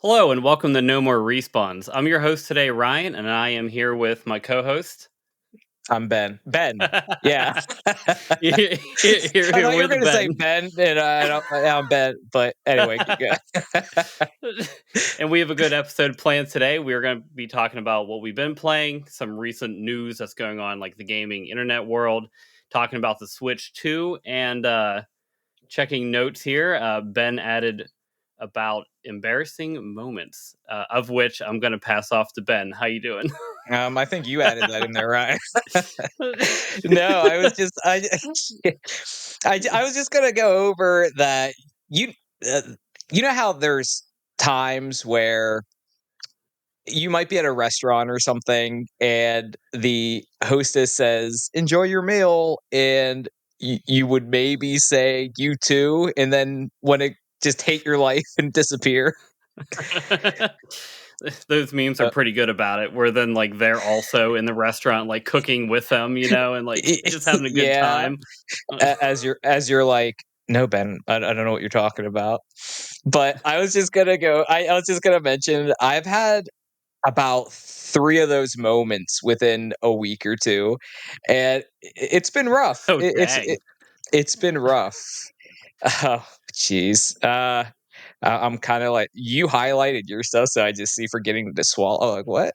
Hello and welcome to No More Respawns. I'm your host today, Ryan, and I am here with my co-host. I'm Ben. Ben. Yeah. Here I thought you were with going to say Ben. Ben, and I'm Ben. But anyway, keep going. And we have a good episode planned today. We're going to be talking about what we've been playing, some recent news that's going on, like the gaming internet world, talking about the Switch 2, and checking notes here. Ben added about embarrassing moments, of which I'm going to pass off to Ben. How you doing? I think you added that in there, right? No, I was just I was just gonna go over that you uh, you know how there's times where you might be at a restaurant or something and the hostess says enjoy your meal, and you would maybe say you too, and then when it just hate your life and disappear. Those memes are uh, pretty good about it. Where then like they're also in the restaurant, like cooking with them, and like just having a good yeah, time. as you're like, no, Ben, I don't know what you're talking about. But I was just gonna go. I was just gonna mention I've had about three of those moments within a week or two, and it's been rough. Oh dang! It's been rough. Oh, jeez. I'm kind of like you highlighted your stuff, so I just see forgetting to swallow. Like what?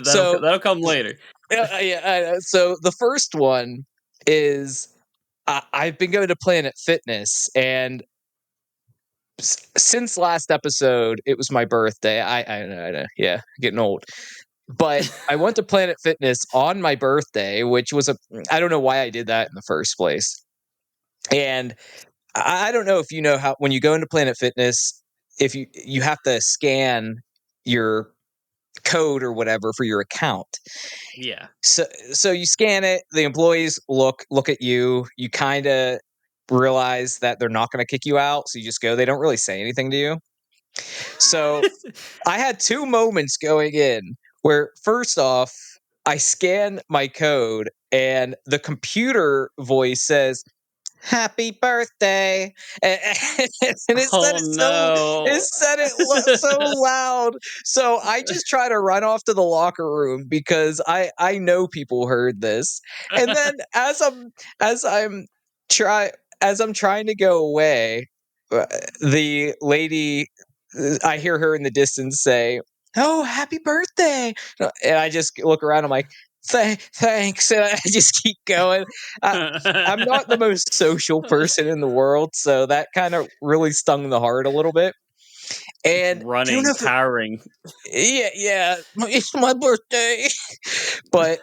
So That'll come later. yeah. So the first one is I've been going to Planet Fitness, and since last episode, it was my birthday. I know, yeah, getting old. But I went to Planet Fitness on my birthday, which was I don't know why I did that in the first place. And I don't know if you know how when you go into Planet Fitness, if you have to scan your code or whatever for your account. Yeah. So you scan it, the employees look at you, you kind of realize that they're not going to kick you out, so you just go. They don't really say anything to you. So I had two moments going in where first off, I scan my code and the computer voice says, "Happy birthday," and, and Oh it no! said it so loud. So I just try to run off to the locker room because I know people heard this. And then as I'm try as I'm trying to go away, the lady, I hear her in the distance say, "Oh, happy birthday!" And I just look around. I'm like, Thanks," and I just keep going. I'm not the most social person in the world, so that kind of really stung the heart a little bit. And I don't know Running, if powering. yeah, it's my birthday. But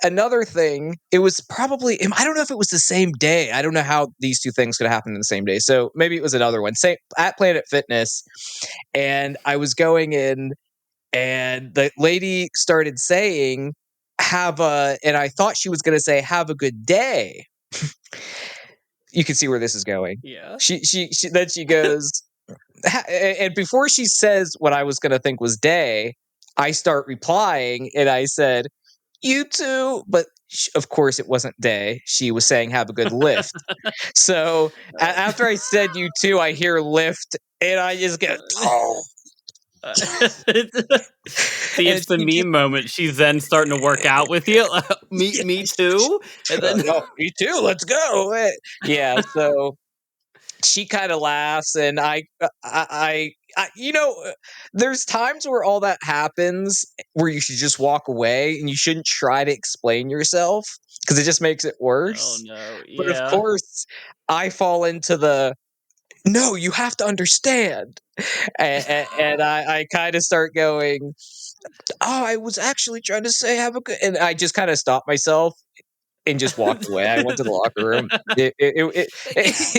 another thing, it was probably I don't know if it was the same day. I don't know how these two things could happen in the same day. So maybe it was another one. Say at Planet Fitness, and I was going in, and the lady started saying, and I thought she was going to say, "Have a good day." You can see where this is going. Yeah. Then she goes, and before she says what I was going to think was day, I start replying, and I said, "You too," but of course it wasn't day. She was saying, "Have a good lift." So after I said "you too," I hear lift, and I just go, "Oh." See, And it's the she just, meme moment. She's then starting to work out with you. Me too. And then no, me too. Let's go. Yeah. So she kind of laughs, and there's times where all that happens where you should just walk away and you shouldn't try to explain yourself because it just makes it oh worse. no, But of yeah. course, I fall into the no, you have to understand. And I kind of start going, oh, I was actually trying to say have a good, and I just kind of stopped myself and just walked away. I went to the locker room. No,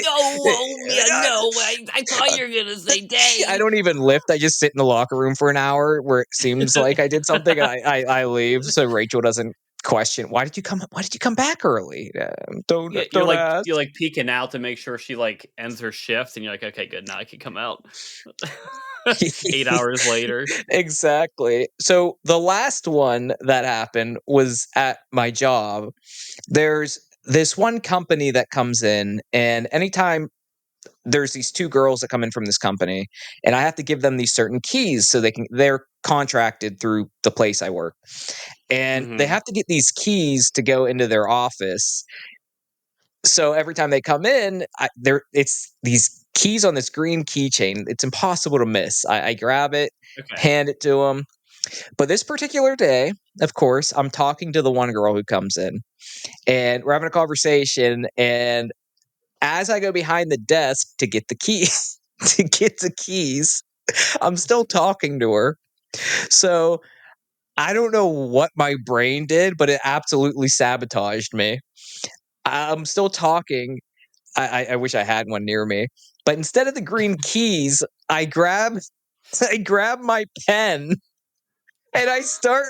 oh, yeah, no. I thought you were gonna say I day. don't even lift. I just sit in the locker room for an hour where it seems like I did something, and I leave so Rachel doesn't question why did you come back early. Yeah, Don't ask. you're like peeking out to make sure she like ends her shift, and you're like, okay, good, now I can come out. 8 hours later. Exactly. So the last one that happened was at my job. There's this one company that comes in, and anytime there's these 2 girls that come in from this company, and I have to give them these certain keys so they're contracted through the place I work, and they Mhm. have to get these keys to go into their office. So every time they come in, it's these keys on this green keychain. It's impossible to miss. I grab it, Okay. hand it to them. But this particular day, of course, I'm talking to the one girl who comes in, and we're having a conversation. And as I go behind the desk to get the keys, I'm still talking to her. So I don't know what my brain did, but it absolutely sabotaged me. I'm still talking. I wish I had one near me, but instead of the green keys, I grab I grab my pen and I start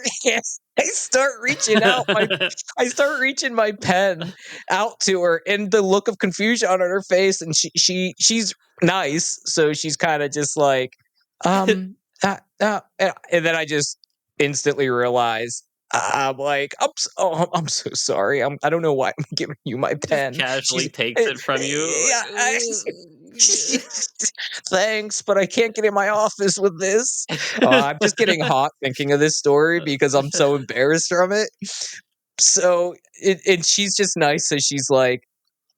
reaching out my I start reaching my pen out to her, and the look of confusion on her face, and she's nice, so she's kinda just like, and then I just instantly realize, I'm like, I'm so sorry, I don't know why I'm giving you my Just pen." casually She's takes it from you, like, yeah, "Thanks, but I can't get in my office with this." I'm just getting hot thinking of this story because I'm so embarrassed from it. So, and she's just nice, so she's like,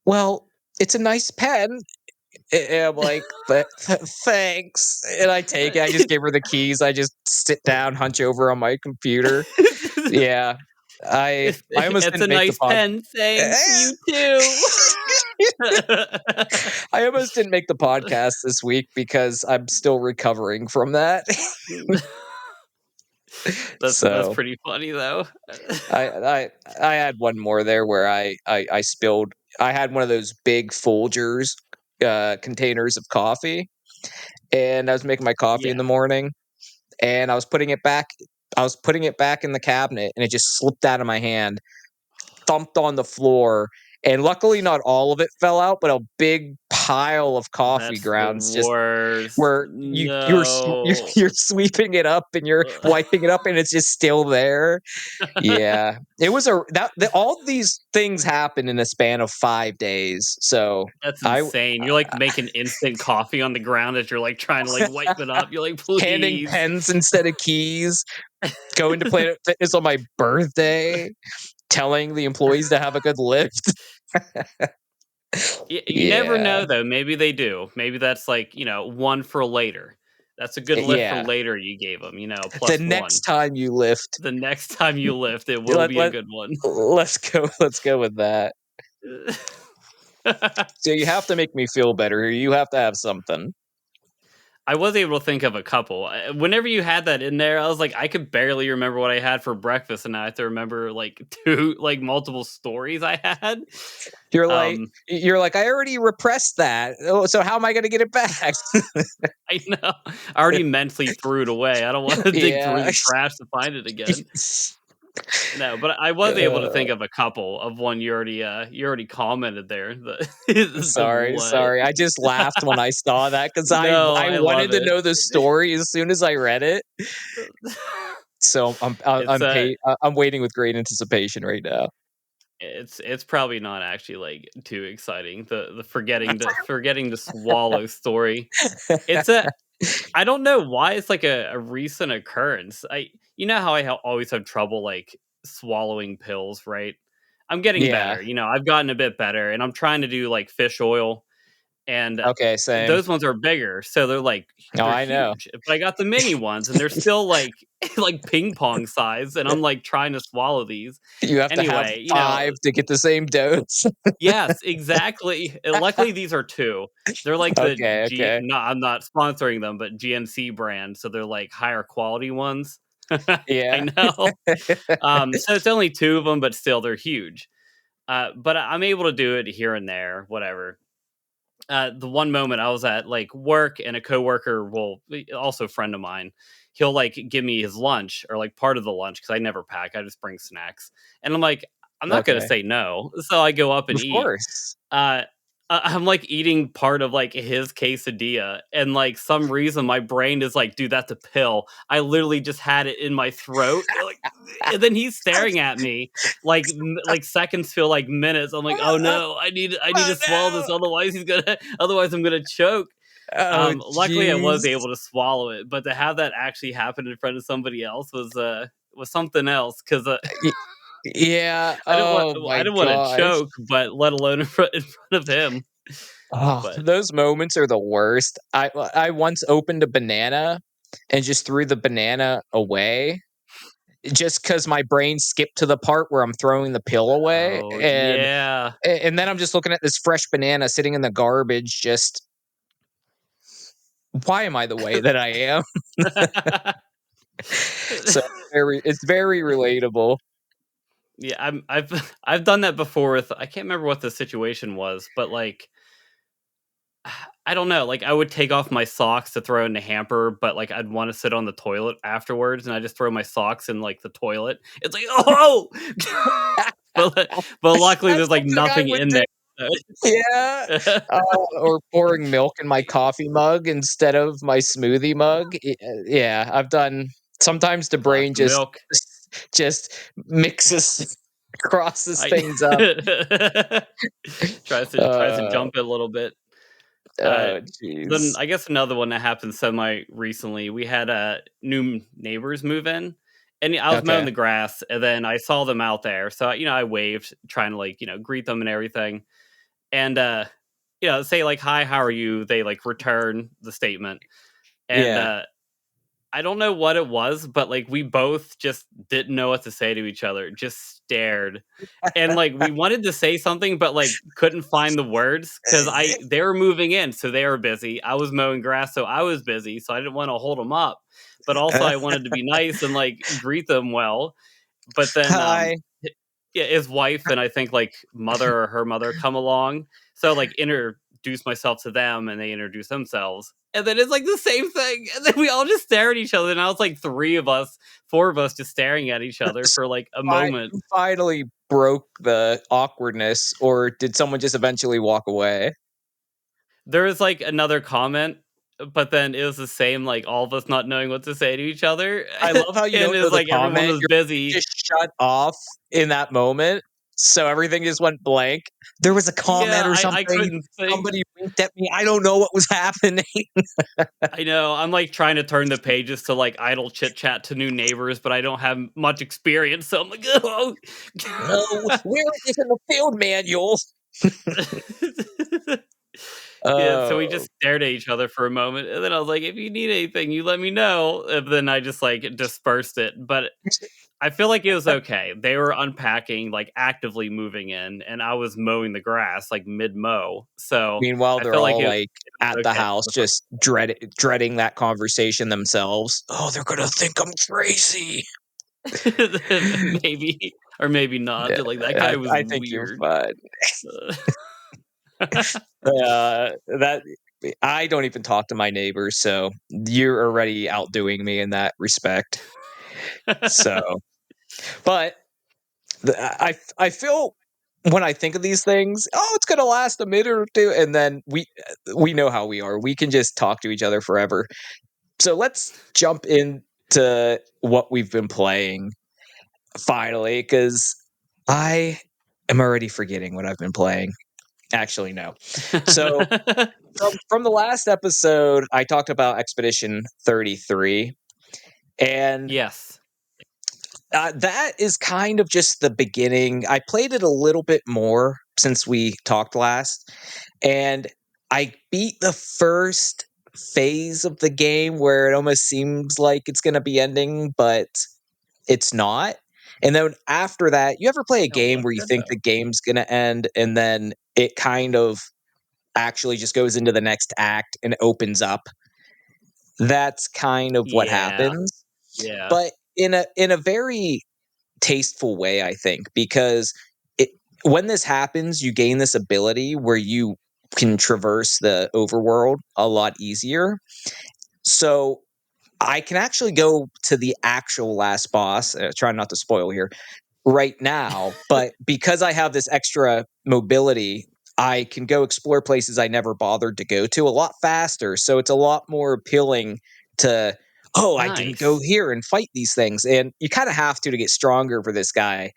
"Well, it's a nice pen." And I'm like, Thanks." And I take it, I just give her the keys, I just sit down, hunch over on my computer. Yeah. I almost It's a didn't make the nice pod pen, thanks, you too. I almost didn't make the podcast this week because I'm still recovering from that. That's So pretty funny though. I I I had one more there where I spilled. I had one of those big Folgers containers of coffee, and I was making my coffee Yeah. in the morning, and I was putting it back in the cabinet, and it just slipped out of my hand, thumped on the floor, and luckily not all of it fell out, but a big pile of coffee That's the grounds just worst. where No. you're sweeping it up and you're wiping it up and it's just still there. Yeah. It was all these things happened in a span of 5 days. So, That's I insane. You're, like, making instant coffee on the ground as you're, like, trying to, like, wipe it up. You're like, handing "Please." pens instead of keys, going to Planet Fitness on my birthday, telling the employees to have a good lift. You never Yeah. know, though. Maybe they do. Maybe that's, like, one for later. That's a good lift for Yeah. later you gave them. The Plus next 1. time you lift, The next time you lift, it will let be a let good one. let's go with that. So you have to make me feel better. You have to have something. I was able to think of a couple. Whenever you had that in there, I was like, I could barely remember what I had for breakfast, and I have to remember like multiple stories I had. Um, You're like, "I already repressed that. Oh, so how am I gonna get it back?" I know. I already mentally threw it away. I don't want to dig through Yeah. the trash to find it again. No, but I was able to think Uh, of a couple of one you already commented there. The what? sorry. I just laughed when I saw that because No, I I love wanted to it. know the story as soon as I read it. So It's I'm waiting with great anticipation right now. it's probably not actually, like, too exciting, the forgetting to swallow story. It's a I don't know why it's, like, a recent occurrence. How I always have trouble, like, swallowing pills, right? I'm getting Yeah. better, I've gotten a bit better, and I'm trying to do, like, fish oil, and Okay, same. those ones are bigger, so No, they're I know. huge, but I got the mini ones, and they're still, like like ping pong size, and I'm, like, trying to swallow these. You have to have Anyway, 5 to get the same dose. yes, exactly. Luckily, these are 2. They're like the Okay, G okay. no, I'm not sponsoring them, but GNC brand, so they're, like, higher quality ones. I Yeah. know. So it's only 2 of them, but still, they're huge. But I'm able to do it here and there, whatever. The one moment I was at, like, work, and a coworker also a friend of mine, he'll, like, give me his lunch or, like, part of the lunch because I never pack, I just bring snacks, and I'm like, "I'm not gonna Okay. say no," so I go up and Of eat. course. Uh, I'm like eating part of like his quesadilla, and like some reason my brain is like, dude, that's a pill. I literally just had it in my throat, and then he's staring at me like like seconds feel like minutes. I'm like, oh no, I need Oh to swallow this, no! otherwise otherwise I'm gonna choke. Oh Luckily I was jeez. able to swallow it, but to have that actually happen in front of somebody else was something else because Y Yeah, I didn't want oh I my didn't want to gosh. choke, but let alone in front of him. Oh, But those moments are the worst. I once opened a banana and just threw the banana away just because my brain skipped to the part where I'm throwing the pill away, oh and yeah. and then I'm just looking at this fresh banana sitting in the garbage, just, "Why am I the way that I am?" So, it's very relatable. Yeah, I've done that before with I can't remember what the situation was, but like I don't know, like I would take off my socks to throw in the hamper, but like I'd want to sit on the toilet afterwards, and I just throw my socks in like the toilet. It's like oh, but luckily That's there's like something I nothing would in do. there. Yeah, uh, or pouring milk in my coffee mug instead of my smoothie mug. Yeah, I've done sometimes the Glass brain of milk. just mixes crosses I things up. tries to Uh, jump it a little bit. Uh, oh, then jeez. I guess another one that happened semi recently. We had new neighbors move in, and I was mowing Okay. the grass, and then I saw them out there. So I waved, trying to like greet them and everything, and say like hi, how are you? They like return the statement, and Yeah. I don't know what it was, but, like, we both just didn't know what to say to each other, just stared, and, like, we wanted to say something, but, like, couldn't find the words because they were moving in, so they were busy. I was mowing grass, so I was busy, so I didn't wanna hold them up, but also I wanted to be nice and, like, greet them well, but then, Hi. h yeah, his wife and I think, like, mother or her mother come along, so, like, introduce myself to them, and they introduce themselves, and then it's, like, the same thing, and then we all just stare at each other, and now it's, like, 3 of us, 4 of us just staring at each other So for, like, a moment. you finally broke the awkwardness, or did someone just eventually walk away? There was, like, another comment, but then it was the same, like, all of us not knowing what to say to each other, I love how you and don't it know was the like everyone comment. was Your brain busy. just shut off in that moment, so everything just went blank. There was a Yeah, comment or I something. couldn't think. Somebody winked at me. I don't know what was happening. I know, I'm, like, trying to turn the pages to, like, idle chit chat to new neighbors, but I don't have much experience, so I'm like, "Oh." No, where is this in the field manual? Yeah, so we just Oh, stared at each other for a moment, and then I was like, "If you need anything, you let me know." And then I just, like, dispersed it, but I feel like it was okay. They were unpacking, like, actively moving in, and I was mowing the grass, like, mid-mow, so meanwhile, I they're feel like all, it like, was at the okay house for the first. just dreading that conversation themselves. "Oh, they're gonna think I'm crazy." Maybe, or maybe not. Yeah, They're like, "That guy was I think you're weird." fine. Uh, That I don't even talk to my neighbors, so you're already outdoing me in that respect. So, but I feel when I think of these things, oh, it's gonna last a minute or two, and then we know how we are. We can just talk to each other forever. So let's jump into what we've been playing finally, because I am already forgetting what I've been playing. Actually, no. So from the last episode, I talked about Expedition 33, and Yes. that is kind of just the beginning. I played it a little bit more since we talked last, and I beat the first phase of the game where it almost seems like it's gonna be ending, but it's not. And then after that, you ever play a No, it game was where you good think the though. game's gonna end, and then it kind of actually just goes into the next act and opens up? That's kind of what Yeah, happens, yeah. but in a very tasteful way, I think, because it when this happens, you gain this ability where you can traverse the overworld a lot easier. So I can actually go to the actual last boss, trying not to spoil here, right now, but because I have this extra mobility, I can go explore places I never bothered to go to a lot faster. So it's a lot more appealing to, oh, I didn't go Nice. here and fight these things. And you kind of have to get stronger for this guy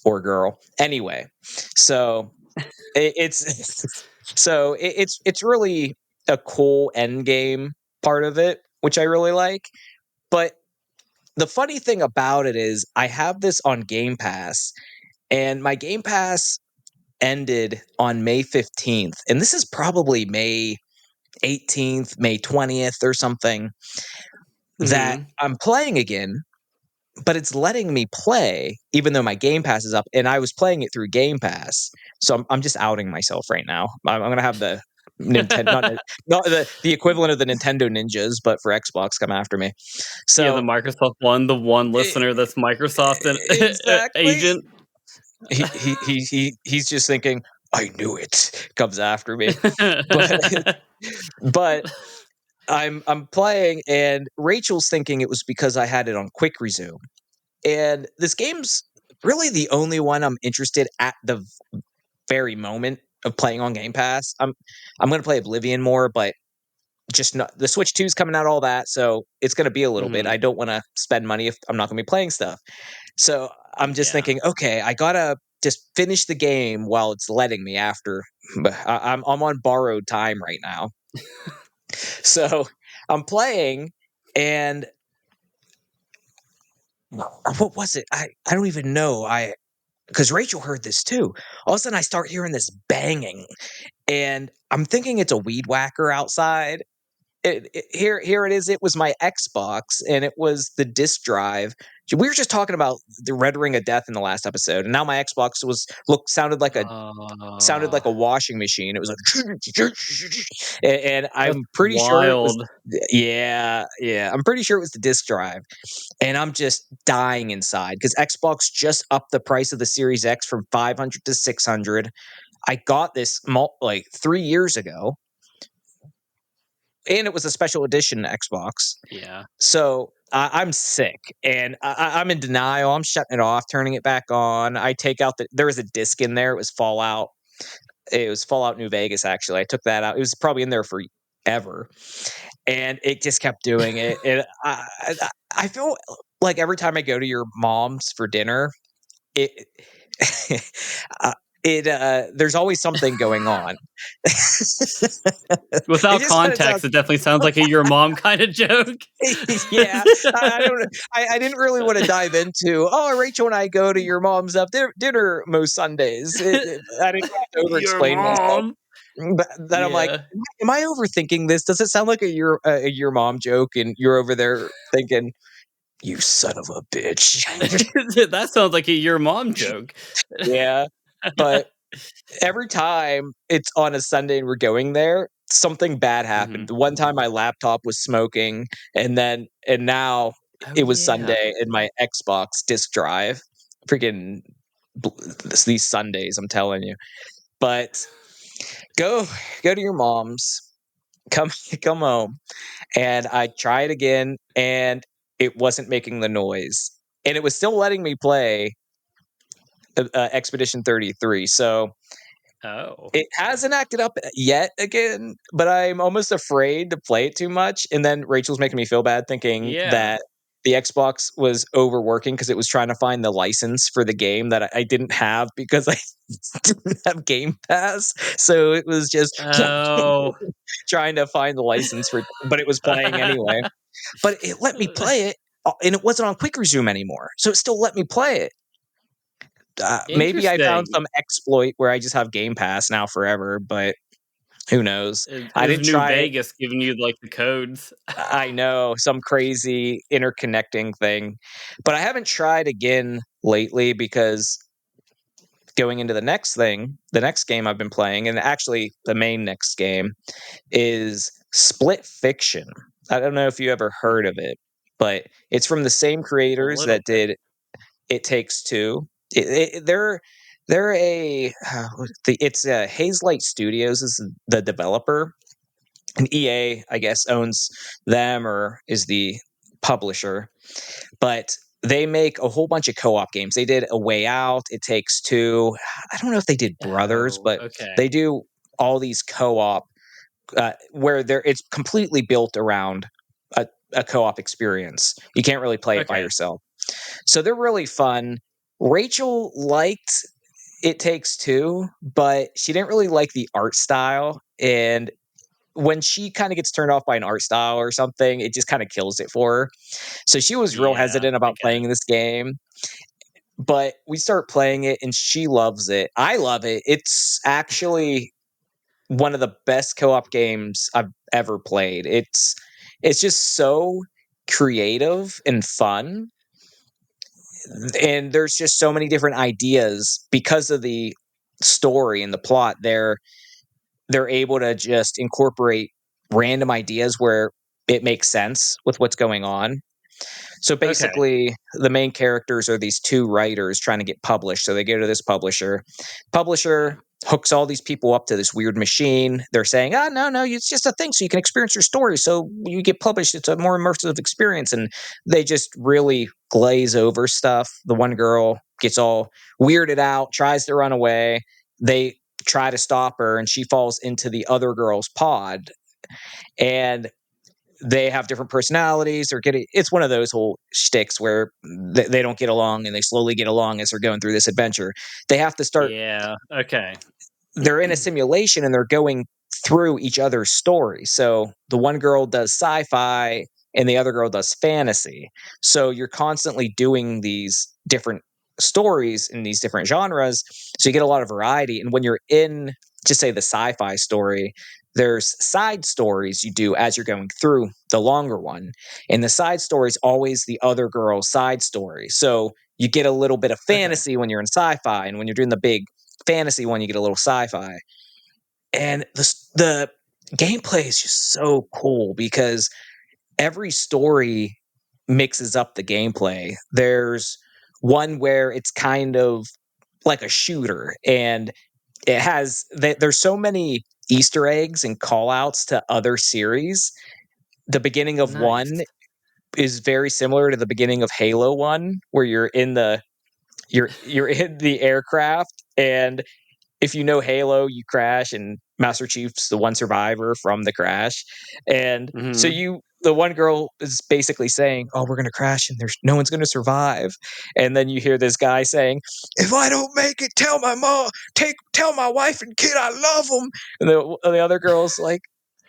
or girl. Anyway, so it's it's really a cool end game part of it, which I really like. But the funny thing about it is I have this on Game Pass, and my Game Pass ended on May 15th, and this is probably May 18th, May 20th or something, that Mhm. I'm playing again, but it's letting me play even though my Game Pass is up, and I was playing it through Game Pass. So I'm just outing myself right now. I'm gonna have the Nintendo, not the equivalent of the Nintendo ninjas, but for Xbox come after me. Yeah, the So Microsoft one, the one e listener that's Microsoft and exactly. agent. He's just thinking, "I knew it," comes after me. But but I'm playing, and Rachel's thinking it was because I had it on quick resume. And this game's really the only one I'm interested at the very moment of playing on Game Pass. I'm gonna play Oblivion more, but just not the Switch 2 is coming out, all that, so it's gonna be a little bit. Mhm. I don't wanna spend money if I'm not gonna be playing stuff. So I'm just Yeah. thinking, okay, I gotta just finish the game while it's letting me after. But I'm on borrowed time right now. So I'm playing, and what was it? I don't even know. I because Rachel heard this too. All of a sudden, I start hearing this banging, and I'm thinking it's a weed whacker outside. Here it is. It was my Xbox, and it was the disc drive. We were just talking about the Red Ring of Death in the last episode, and now my Xbox sounded Oh, like a washing machine. It was like, and that's I'm pretty sure it was. wild. Yeah. I'm pretty sure it was the disc drive, and I'm just dying inside because Xbox just upped the price of the Series X from 500 to 600. I got this like 3 years ago, and it was a special edition Xbox. Yeah. So I'm sick, and I'm in denial. I'm shutting it off, turning it back on. I take out there was a disc in there. It was Fallout. It was Fallout New Vegas. Actually, I took that out. It was probably in there forever, and it just kept doing it. And I feel like every time I go to your mom's for dinner, it uh, there's always something going on. It Without just kind of context, sounds. it definitely sounds like a your mom kinda joke. Yeah, I don't. I didn't really want to dive into. Oh, Rachel and I go to your mom's up dinner most Sundays. I didn't have to over Your explain myself. mom. But then I'm like, Yeah. am I overthinking this? Does it sound like a your mom joke? And you're over there thinking, you son of a bitch. That sounds like a your mom joke. Yeah, but every time it's on a Sunday and we're going there, something bad happened. Mhm. The one time my laptop was smoking, and now Oh, it was yeah. Sunday and my Xbox disk drive. Freaking bl these Sundays, I'm telling you. But go go to your mom's, come come home, and I try it again, and it wasn't making the noise, and it was still letting me play, Expedition 33, so Oh. it hasn't acted up yet again, but I'm almost afraid to play it too much, and then Rachel's making me feel bad thinking Yeah. that the Xbox was overworking because it was trying to find the license for the game that I didn't have because I didn't have Game Pass, so it was just Oh. trying to find the license for, but it was playing anyway. But it let me play it, and it wasn't on quick resume anymore, so it still let me play it. Maybe I found Interesting. some exploit where I just have Game Pass now forever, but who knows? I Is didn't New try it. Vegas giving you, like, the codes? I know, some crazy interconnecting thing, but I haven't tried again lately because going into the next game I've been playing, and actually the main next game is Split Fiction. I don't know if you ever heard of it, but it's from the same A creators little that bit. did It Takes Two. They're a it's Hazelight Studios is the developer, and EA I guess owns them or is the publisher. But they make a whole bunch of co-op games. They did A Way Out, It Takes Two. I don't know if they did Brothers, Oh, but okay. they do all these co-op where it's completely built around a, a co-op experience. You can't really play it by Okay. yourself. So they're really fun. Rachel liked It Takes Two, but she didn't really like the art style. And when she kind of gets turned off by an art style or something, it just kind of kills it for her. So she was real Yeah, hesitant I about get it. playing this game. But we start playing it and she loves it. I love it. It's actually one of the best co-op games I've ever played. It's just so creative and fun, and there's just so many different ideas because of the story and the plot. They're able to just incorporate random ideas where it makes sense with what's going on. So Okay. basically, the main characters are these two writers trying to get published. So they go to this publisher. Publisher hooks all these people up to this weird machine. They're saying, "Ah, no, no, it's just a thing, so you can experience your story. So you get published. It's a more immersive experience." And they just really glaze over stuff. The one girl gets all weirded out, tries to run away. They try to stop her, and she falls into the other girl's pod. And they have different personalities or getting it's one of those whole shticks where they don't get along and they slowly get along as they're going through this adventure. They have to start Yeah, okay. they're in a simulation and they're going through each other's story. So the one girl does sci-fi and the other girl does fantasy. So you're constantly doing these different stories in these different genres. So you get a lot of variety. And when you're in, just say the sci-fi story, there's side stories you do as you're going through the longer one. And the side story is always the other girl's side story. So you get a little bit of Okay. fantasy when you're in sci-fi, and when you're doing the big fantasy one, you get a little sci-fi. And the gameplay is just so cool because every story mixes up the gameplay. There's one where it's kind of like a shooter, and there's so many Easter eggs and call outs to other series. The beginning of Nice. one is very similar to the beginning of Halo 1, where you're in the aircraft, and if you know Halo, you crash, and Master Chief's the one survivor from the crash. And so Mhm. the one girl is basically saying, "Oh, we're gonna crash, and there's no one's gonna survive." And then you hear this guy saying, "If I don't make it, tell my mom, tell my wife and kid I love them." And the other girl's like,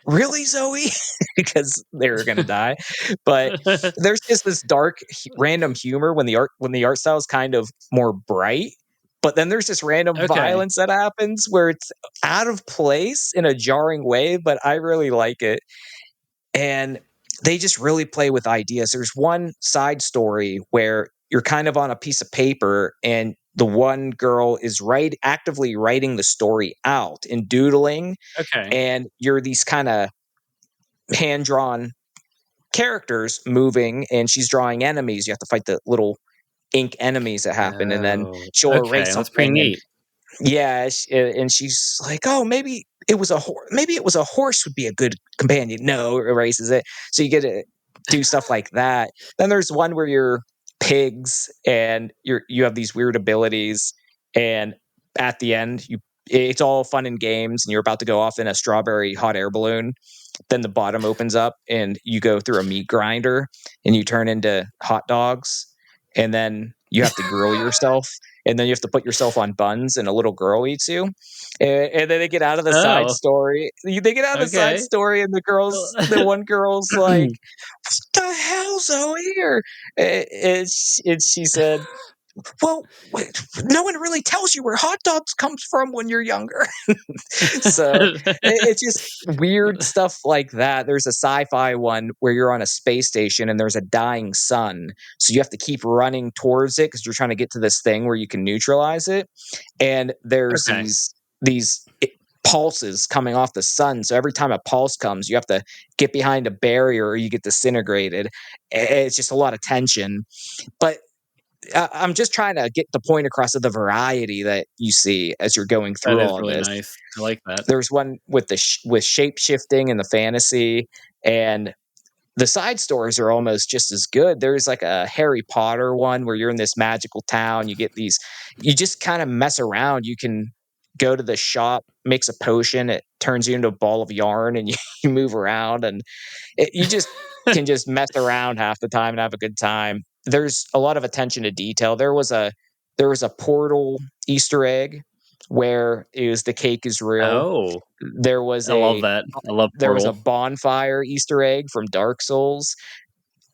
"Really, Zoe?" Because they were gonna die. But there's just this dark, random humor when the art style is kind of more bright, but then there's this random Okay. violence that happens where it's out of place in a jarring way, but I really like it. And they just really play with ideas. There's one side story where you're kind of on a piece of paper and the one girl is actively writing the story out and doodling, Okay. and you're these kind of hand drawn characters moving, and she's drawing enemies. You have to fight the little ink enemies that happen, and then Oh, she'll erase okay, that's pretty something. And neat. yeah, and she's like, "Oh, maybe it was a maybe it was a horse would be a good companion." No, it erases it. So you get to do stuff like that. Then there's one where you're pigs and you have these weird abilities, and at the end it's all fun and games, and you're about to go off in a strawberry hot air balloon. Then the bottom opens up and you go through a meat grinder and you turn into hot dogs, and then you have to grill yourself, and then you have to put yourself on buns and a little girl eats you. And then they get out of the side Oh, story. They get out of the side okay. story, and the one girl's like, "What the hell, Zoe?" Or and she said, "Well, no one really tells you where hot dogs comes from when you're younger." So it's just weird stuff like that. There's a sci-fi one where you're on a space station and there's a dying sun, so you have to keep running towards it because you're trying to get to this thing where you can neutralize it. And there's Okay. these pulses coming off the sun. So every time a pulse comes, you have to get behind a barrier or you get disintegrated. It's just a lot of tension. But I'm just trying to get the point across of the variety that you see as you're going That through is all of really this. nice. I like that. There's one with with shape shifting and the fantasy, and the side stories are almost just as good. There's like a Harry Potter one where you're in this magical town. You just kind of mess around. You can go to the shop, makes a potion, it turns you into a ball of yarn, and you move around, and you just can just mess around half the time and have a good time. There's a lot of attention to detail. There was a portal Easter egg where it was the cake is real. Oh, There was I love a that. I love there was a Portal. bonfire Easter egg from Dark Souls,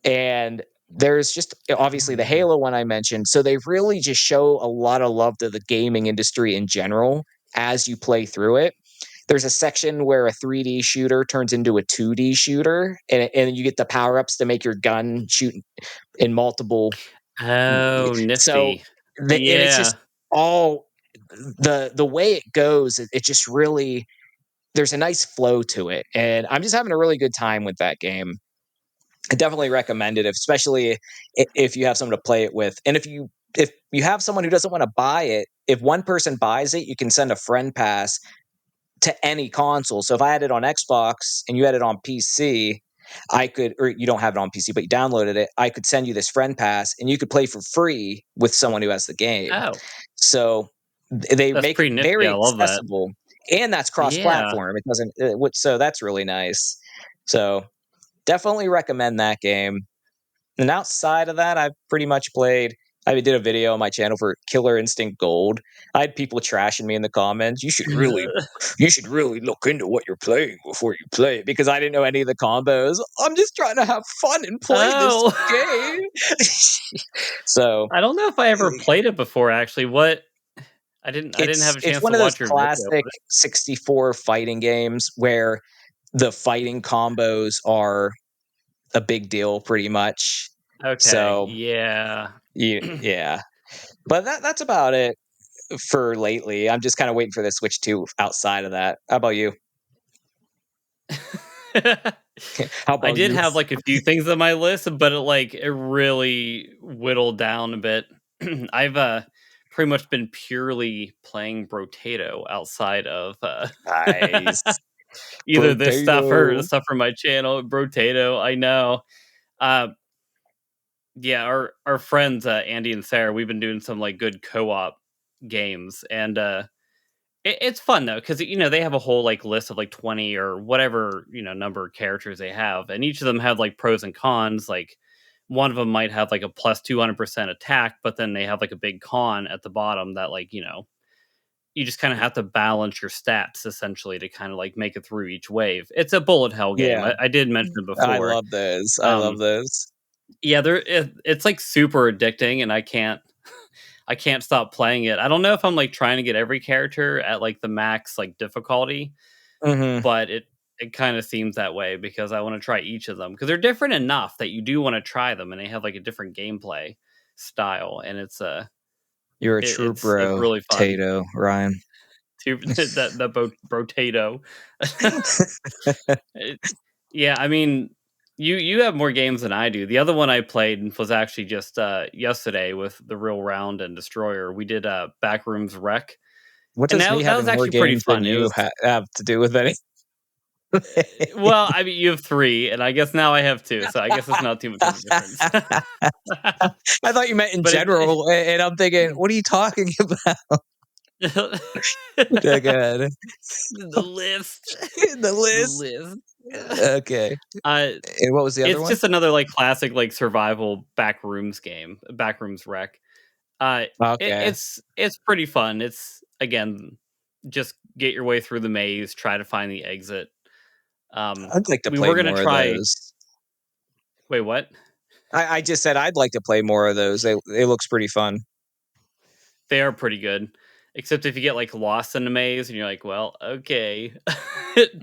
and there's just Oh, obviously the yeah. Halo one I mentioned. So they really just show a lot of love to the gaming industry in general as you play through it. There's a section where a 3D shooter turns into a 2D shooter, and you get the power ups to make your gun shoot in multiple. Oh, So, nifty. and it's just Yeah. all the way it goes. It just really there's a nice flow to it, and I'm just having a really good time with that game. I definitely recommend it, especially if you have someone to play it with. And if you have someone who doesn't want to buy it, if one person buys it, you can send a friend pass to any console. So if I had it on Xbox and you had it on PC, I could, or you don't have it on PC, but you downloaded it, I could send you this friend pass and you could play for free with someone who has the game. Oh, So they that's make it pretty nifty. very I love that. accessible, and that's Yeah. cross-platform. It doesn't, so that's really nice. So definitely recommend that game. And outside of that, I've pretty much played. I did a video on my channel for Killer Instinct Gold. I had people trashing me in the comments. You should really look into what you're playing before you play it because I didn't know any of the combos. I'm just trying to have fun and play this Oh. game. So I don't know if I ever played it before, actually. What I didn't have a it's chance one to of those watch your video. classic 64 fighting games where the fighting combos are a big deal, pretty much. Okay, So yeah. yeah. But that's about it for lately. I'm just kinda waiting for the Switch 2 outside of that. How about you? How I about did you? have, like, a few things on my list, but it really whittled down a bit. I've, pretty much been purely playing Brotato outside of, Nice. either this stuff or the Potato. stuff from my channel. Brotato, I know. Uh, yeah, our friends, Andy and Sarah, we've been doing some, like, good co-op games, and, it's fun though, because they have a whole like list of like 20 or whatever number of characters they have, and each of them have like pros and cons. Like one of them might have like a plus 200% attack, but then they have like a big con at the bottom that you just kind of have to balance your stats essentially to kind of like make it through each wave. It's a bullet hell game. Yeah. I did mention it I before. love those. I love Um, those. yeah, it's like super addicting, and I can't stop playing it. I don't know if I'm like trying to get every character at like the max like difficulty, Mhm. but it kind of seems that way because I want to try each of them because they're different enough that you do want to try them, and they have like a different gameplay style, and You're a it, true it's bro, really fun Tato, Ryan. to Brotato. It- yeah, I mean, you have more games than I do. The other one I played was actually just yesterday with the Real Round and Destroyer. We did Backrooms Wreck, What and does me that was having more actually pretty games than fun. It you was have to do with anything? well, I mean, you have 3, and I guess now I have 2, so I guess it's not too much of a difference. I thought you meant in But general, and I'm thinking, "What are you talking about?" Go ahead. the list, The the list? list. Okay. Uh, And what was the other it's one? just another like classic like survival backrooms game, Backrooms Wreck. Okay. It's pretty fun. It's again just get your way through the maze, try to find the exit. I'd like to We play were gonna more of try. those. Wait, what? I just said I'd like to play more of those. It looks pretty fun. They are pretty good. Except if you get like lost in the maze and you're like, well, okay,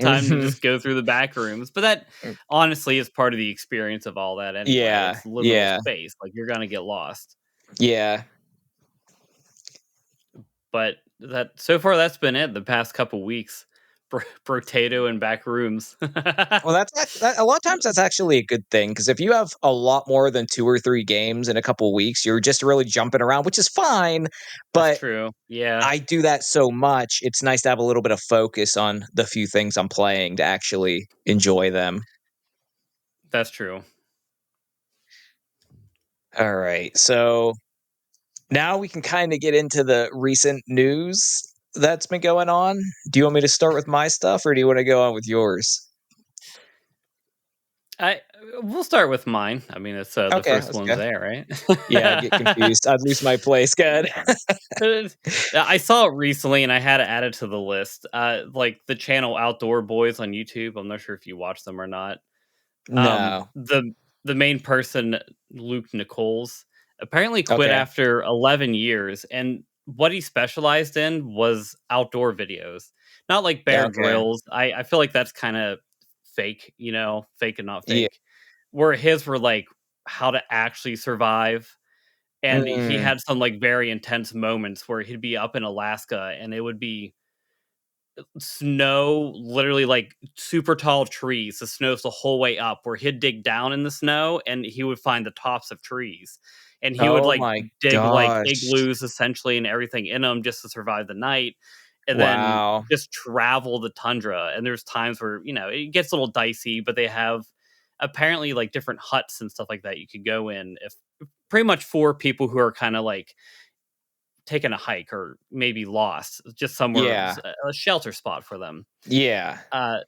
time to Mhm. just go through the back rooms. But that honestly is part of the experience of all that anyway. Yeah, It's liminal yeah, space. Like you're gonna get lost. yeah. But that so far that's been it the past couple weeks. Brotato and back rooms. Well, a lot of times that's actually a good thing because if you have a lot more than 2 or 3 games in a couple weeks, you're just really jumping around, which is fine, That's but true. Yeah. I do that so much, it's nice to have a little bit of focus on the few things I'm playing to actually enjoy them. That's true. All right. So now we can kind of get into the recent news that's been going on. Do you want me to start with my stuff or do you want to go on with yours? I We'll start with mine. I mean, it's the Okay, first let's one's go. there, right? Yeah, I get confused. I'd lose my place. Good. I saw it recently, and I had to add it to the list. Like the channel Outdoor Boys on YouTube. I'm not sure if you watch them or not. Um, No. the the main person, Luke Nichols, apparently quit Okay. after 11 years, and what he specialized in was outdoor videos, not like Bear Okay. Grylls. I feel like that's kind of fake, fake and not Yeah. fake. Where his were like how to actually survive, and he Mm, had some like very intense moments where he'd be up in Alaska, and it would be snow, literally like super tall trees. The snow's the whole way up, where he'd dig down in the snow and he would find the tops of trees. And he would oh like my dig like gosh. igloos essentially and everything in them just to survive the night. And then Wow. just travel the tundra. And there's times where, it gets a little dicey, but they have apparently like different huts and stuff like that you could go in, if pretty much for people who are kind of like taking a hike or maybe lost, just somewhere, Yeah. a shelter spot for them. Yeah. Uh,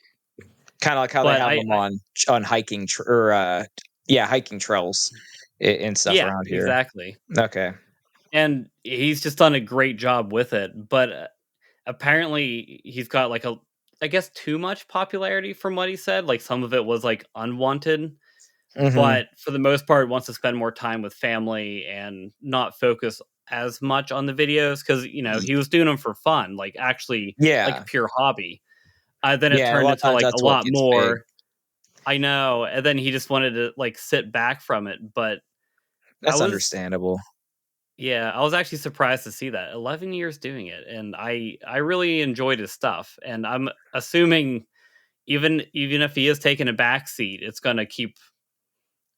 Kinda like how they but have them on hiking or, yeah, hiking trails and stuff yeah, around here. exactly. Okay. And he's just done a great job with it. But apparently, he's got like I guess, too much popularity from what he said. Like some of it was like unwanted, Mhm. but for the most part, wants to spend more time with family and not focus as much on the videos because he was doing them for fun, like actually like a Yeah. pure hobby. Then it Yeah, a turned lot of into times like a that's what lot gets big. more. I know, and then he just wanted to like sit back from it, but I That's was understandable. yeah, I was actually surprised to see that 11 years doing it, and I really enjoyed his stuff, and I'm assuming even if he is taking a back seat, it's gonna keep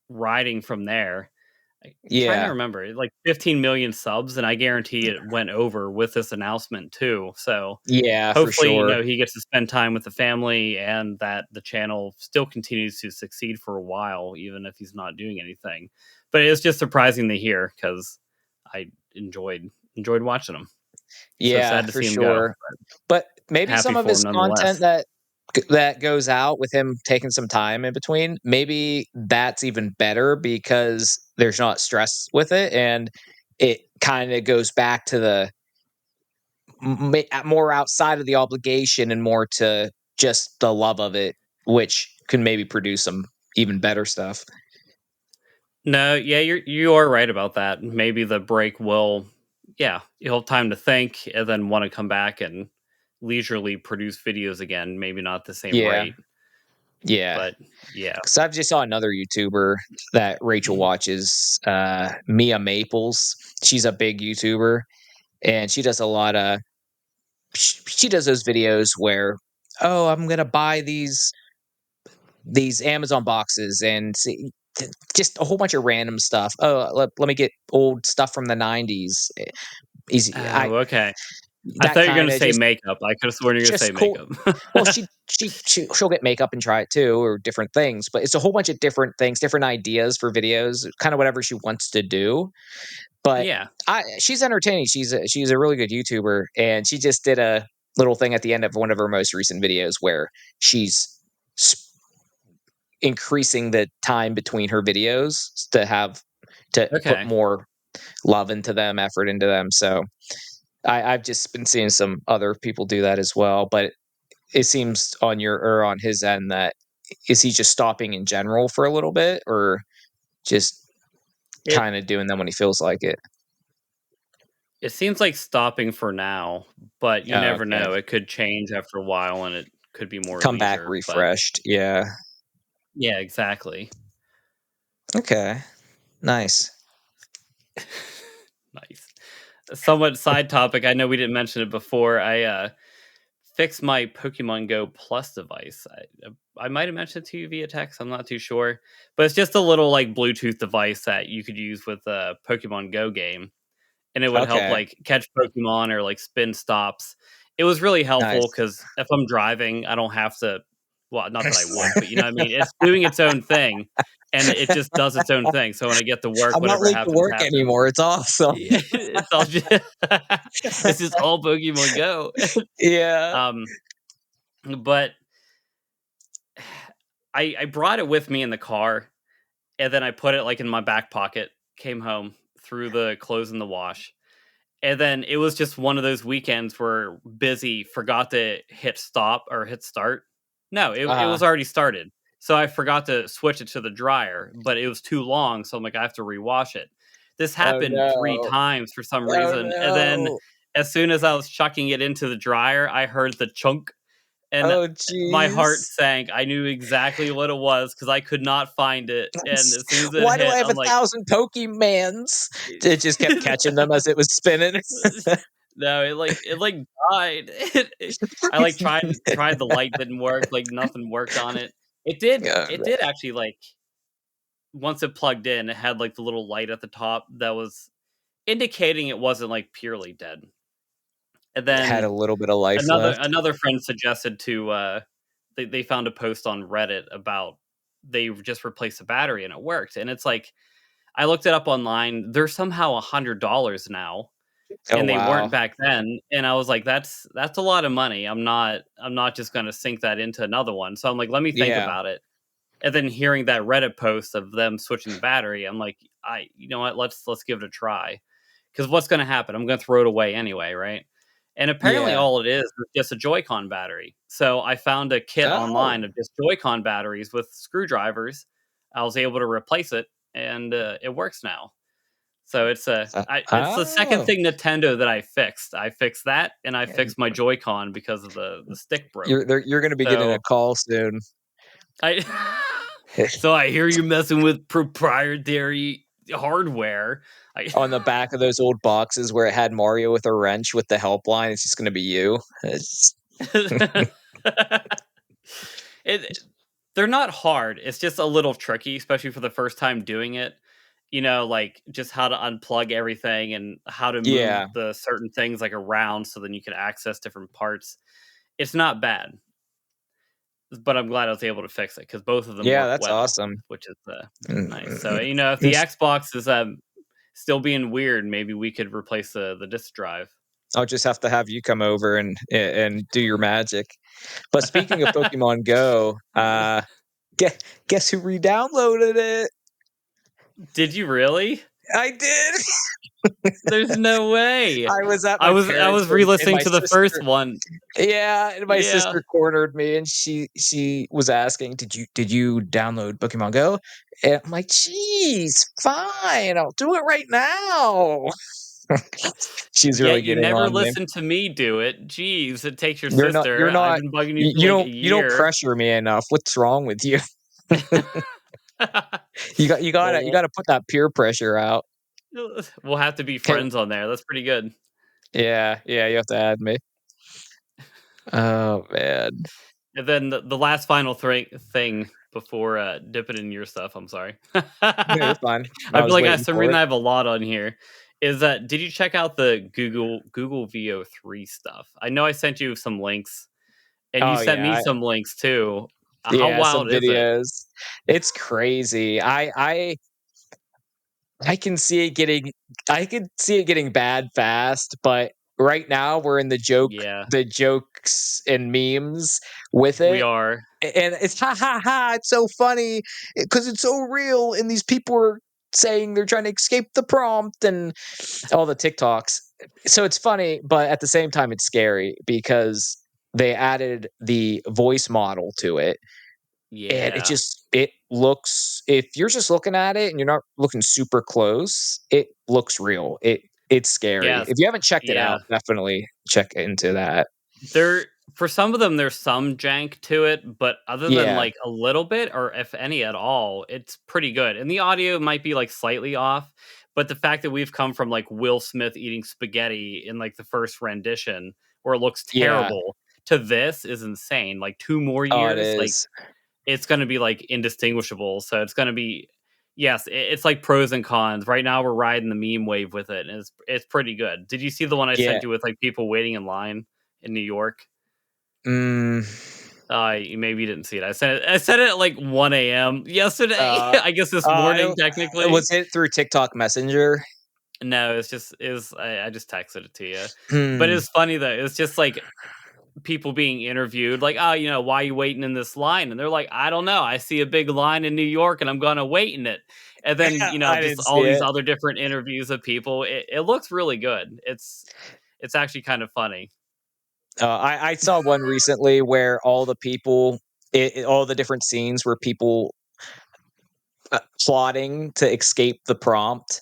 riding from there. I'm trying to Yeah. remember, like 15 million subs, and I guarantee it went over with this announcement too. So Yeah, for hopefully, sure. he gets to spend time with the family, and that the channel still continues to succeed for a while, even if he's not doing anything. But it's just surprising to hear because I enjoyed watching him. So Yeah, sad to for see him go. sure. But maybe Happy some of for him his content nonetheless. that goes out with him taking some time in between, maybe that's even better because there's not stress with it, and it kinda goes back to the more outside of the obligation and more to just the love of it, which can maybe produce some even better stuff. No, yeah, you are right about that. Maybe the break will, yeah, you'll have time to think and then want to come back and leisurely produce videos again. Maybe not the same Yeah, rate, yeah. but yeah. 'Cause I've just saw another YouTuber that Rachel watches, Mia Maples. She's a big YouTuber, and she does a lot of she does those videos where, "Oh, I'm gonna buy these Amazon boxes and see," just a whole bunch of random stuff. "Oh, let me get old stuff from the '90s." Easy I Oh, okay. I that thought you were gonna kinda say just makeup. I could have sworn you were gonna say just cool. makeup. Well, she'll get makeup and try it too, or different things, but it's a whole bunch of different things, different ideas for videos, kind of whatever she wants to do. But Yeah. she's entertaining. She's a really good YouTuber, and she just did a little thing at the end of one of her most recent videos where she's s- increasing the time between her videos to put Okay. more love into them, effort into them. So I've just been seeing some other people do that as well, but it seems on your or on his end that is he just stopping in general for a little bit or just It kinda doing them when he feels like it? it seems like stopping for now, but you Oh, never okay. know. It could change after a while and it could be more Come back leisure, but refreshed. Yeah. yeah, exactly. Okay. Nice. Nice. Somewhat side topic. I know we didn't mention it before. I fixed my Pokemon Go Plus device. I might have mentioned it to you via text. I'm not too sure, but it's just a little like Bluetooth device that you could use with a Pokemon Go game, and it would help Okay. like catch Pokemon or like spin stops. It was really helpful Nice. because if I'm driving, I don't have to. Well, not that I would, but you know what I mean? It's doing its own thing, and it just does its own thing. So when I get to work, I'm not whatever late to happens, work happens. anymore. It's awesome. Yeah, it's all just it's just all Pokemon Go. Yeah. Um, but I brought it with me in the car, and then I put it, like, in my back pocket, came home, threw the clothes in the wash, and then it was just one of those weekends where busy, forgot to hit stop or hit start. No, it Uh, was already started. So I forgot to switch it to the dryer, but it was too long, so I'm like, "I have to rewash it." This oh happened 3 no. times for some Oh reason, and then no. as soon as I was chucking it into the dryer, I heard the chunk, and Oh my heart jeez. sank. I knew exactly what it was because I could not find it, and as soon as it Why do I hit, have I'm a like, thousand Pokemans? It just kept catching them as it was spinning. no, it died. I, like, tried the light, didn't work, like, nothing worked on it. Yeah, It did actually, like, once it plugged in, it had, like, the little light at the top that was indicating it wasn't, like, purely dead. And had then a little bit of life another left. another friend suggested to, they found a post on Reddit about they just replaced the battery and it worked, and it's like, I looked it up online, they're somehow $100 now, Oh and they weren't wow. back then, and I was like, "That's a lot of money, I'm not just gonna sink that into another one," so I'm like, "Let me think Yeah. about it," and then hearing that Reddit post of them switching the battery, I'm like, you know what, let's give it a try, because what's gonna happen? I'm gonna throw it away anyway, right?" And apparently Yeah. all it is just a Joy-Con battery, so I found a kit Oh. online of just Joy-Con batteries with screwdrivers. I was able to replace it, and, it works now. So it's the second Oh. thing Nintendo that I fixed. I fixed that, and I And fixed my Joy-Con because of the stick broke. you're gonna be getting a So call soon. I so I hear you messing with proprietary hardware. I On the back of those old boxes where it had Mario with a wrench with the helpline, it's just gonna be you. It's it they're not hard. It's just a little tricky, especially for the first time doing it. You know, like just how to unplug everything and how to move yeah. the certain things like around so then you can access different parts. It's not bad, but I'm glad I was able to fix it because both of them Yeah, work that's well, awesome. which is Mm, nice. mm, So mm. you know, if the Ins Xbox is still being weird, maybe we could replace the disk drive. I'll just have to have you come over and do your magic. But speaking of Pokemon Go, guess who redownloaded it? Did you really? I did. There's no way. I was at my I parents' was and re-listening my to the first sister one. yeah, and my Yeah. sister cornered me, and she was asking, "Did you download Pokemon Go?" And I'm like, "Jeez, fine, I'll do it right now." She's really Yet you getting never on me. listen to me do it. Jeez, it takes your You're not sister. you're I've not been bugging you you for you like a don't year. pressure me enough. What's wrong with you? You Well, gotta put that peer pressure out. we'll have to be 'Kay, friends on there. That's pretty good. yeah, yeah, you have to add me. Oh, man. And then the last final thing before dipping in your stuff, I'm sorry. No, you're I fine. I feel was like I waiting some for reason it. I have a lot on here. Is that did you check out the Google Veo 3 stuff? I know I sent you some links and you Oh, sent me yeah, some links too. How yeah, some wild is it? videos. It's crazy. I can see it getting I could see it getting bad fast, but right now we're in Yeah, the jokes and memes with we it, are. and it's ha ha ha, it's so funny because it's so real, and these people are saying they're trying to escape the prompt and all the TikToks. So it's funny, but at the same time it's scary because they added the voice model to it, and Yeah. it looks if you're just looking at it and you're not looking super close, it looks real. It's scary. Yes. If you haven't checked it Yeah. out, definitely check into that. There for some of them, there's some jank to it, but other than, Yeah. like, a little bit or if any at all, it's pretty good, and the audio might be, like, slightly off, but the fact that we've come from, like, Will Smith eating spaghetti in, like, the first rendition, where it looks Yeah. terrible, to this is insane, like, 2 more Oh, it years, like, is. it's gonna be, like, indistinguishable, so it's gonna be yes, it's like pros and cons. Right now, we're riding the meme wave with it, and it's pretty good. Did you see the one I Yeah. sent you with, like, people waiting in line in New York? Mm. Maybe you didn't see it. I said it at like 1 a.m. yesterday. Uh, I guess this I morning, don't. technically. Was it through TikTok Messenger? No, I just texted it to you. But Hmm. it's funny though. It's just like people being interviewed, like, "Oh, why are you waiting in this line?" And they're like, "I don't know. I see a big line in New York, and I'm gonna wait in it." And then I just didn't see all these it. other different interviews of people. It looks really good. It's actually kind of funny. I saw one recently where all the people, all the different scenes where people plotting to escape the prompt.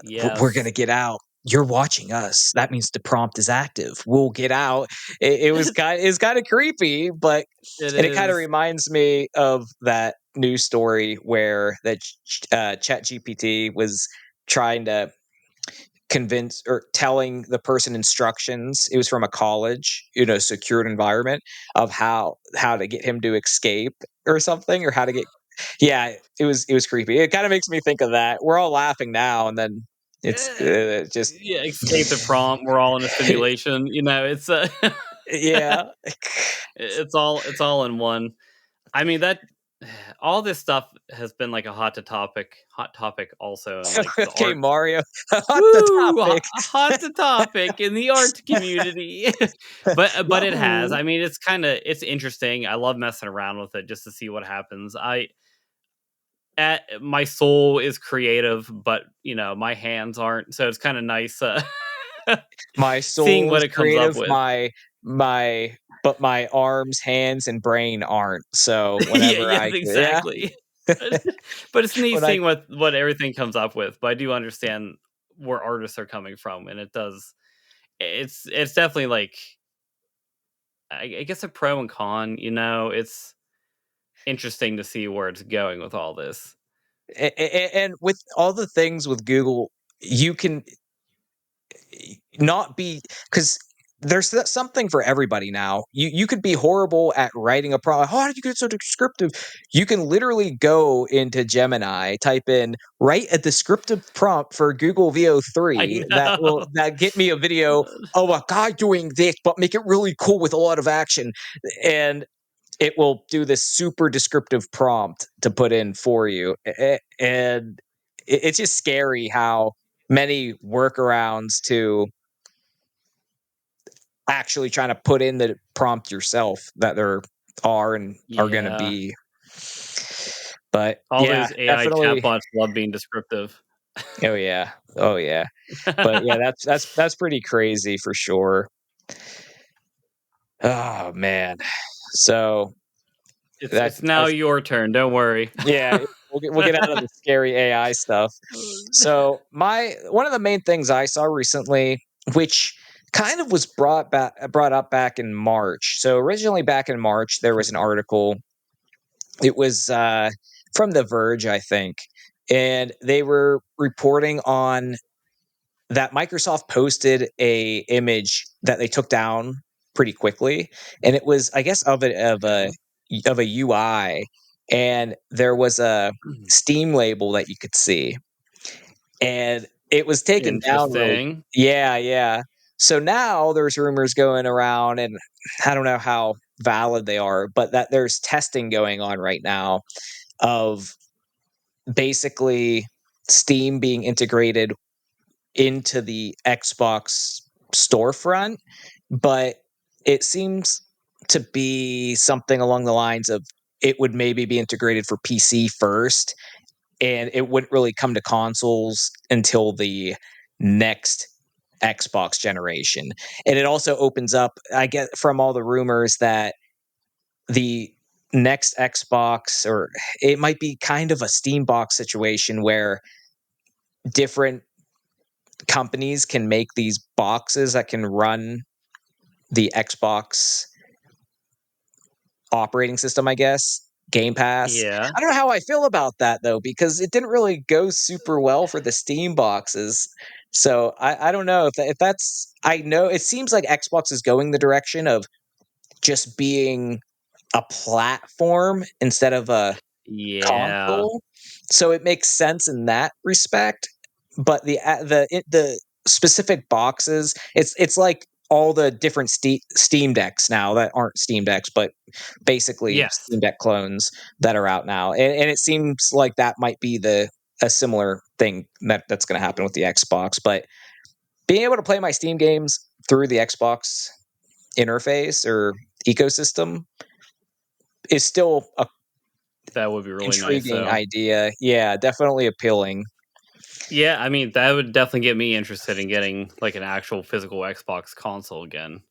We're gonna Yes, get out. You're watching us. That means the prompt is active. We'll get out. It's kind of creepy, but it and it kind of is. reminds me of that news story where Chat GPT was trying to convince or telling the person instructions. It was from a college, secured environment of how to get him to escape or something, or how to get. Yeah, it was creepy. It kind of makes me think of that. We're all laughing now, and then it's Eh, just yeah, escape the prompt. We're all in a simulation. It's yeah. it's all in one. I mean that all this stuff has been like a hot topic also in like the Okay, art. Mario, on the Woo! topic. Hot the topic in the art community. But it has. Yahoo! I mean, it's interesting. I love messing around with it just to see what happens. My soul is creative, but my hands aren't. So it's kind of nice My seeing soul what is it comes up creative. with. My arms, hands, and brain aren't. So Yeah, whenever yes, I yeah, exactly. But it's neat when I seeing what everything comes up with. But I do understand where artists are coming from, and it does. It's definitely like I guess a pro and con. It's interesting to see where it's going with all this. and with all the things with Google, you can not be because something for everybody now. You could be horrible at writing a prompt. How did you get so descriptive? You can literally go into Gemini, type in write a descriptive prompt for Google Veo I 3 know. that get me a video of a guy doing this, but make it really cool with a lot of action. And it will do this super descriptive prompt to put in for you. And it's just scary how many workarounds to actually trying to put in the prompt yourself that there are and are going to Yeah. be. But All yeah, those AI definitely. chatbots love being descriptive. Oh yeah. Oh yeah. But yeah, that's pretty crazy for sure. Oh man. So It's now that's your turn, don't worry. yeah, we'll get out of the scary AI stuff. So my one of the main things I saw recently, which kind of was brought up back in March. So originally back in March, there was an article. It was from The Verge, I think, and they were reporting on that Microsoft posted a image that they took down pretty quickly, and it was, I guess, Okay. of a UI, and there was a Steam label that you could see, and it was taken down really. Interesting. Yeah, yeah. So now there's rumors going around, and I don't know how valid they are, but that there's testing going on right now of basically Steam being integrated into the Xbox storefront, but it seems to be something along the lines of it would maybe be integrated for PC first, and it wouldn't really come to consoles until the next Xbox generation. And it also opens up, I get from all the rumors that the next Xbox, or it might be kind of a Steam box situation where different companies can make these boxes that can run the Xbox operating system, I guess, Game Pass. Yeah. I don't know how I feel about that though, because it didn't really go super well for the Steam boxes. So I don't know if that's. I know it seems like Xbox is going the direction of just being a platform instead of a Yeah. console. So it makes sense in that respect. But the specific boxes, it's like all the different Steam decks now that aren't Steam decks, but basically Yes, Steam Deck clones that are out now, and it seems like that might be a similar thing that's going to happen with the Xbox. But being able to play my Steam games through the Xbox interface or ecosystem is still a that would be really nice, intriguing though. idea. Yeah, definitely appealing. Yeah, I mean, that would definitely get me interested in getting, like, an actual physical Xbox console again.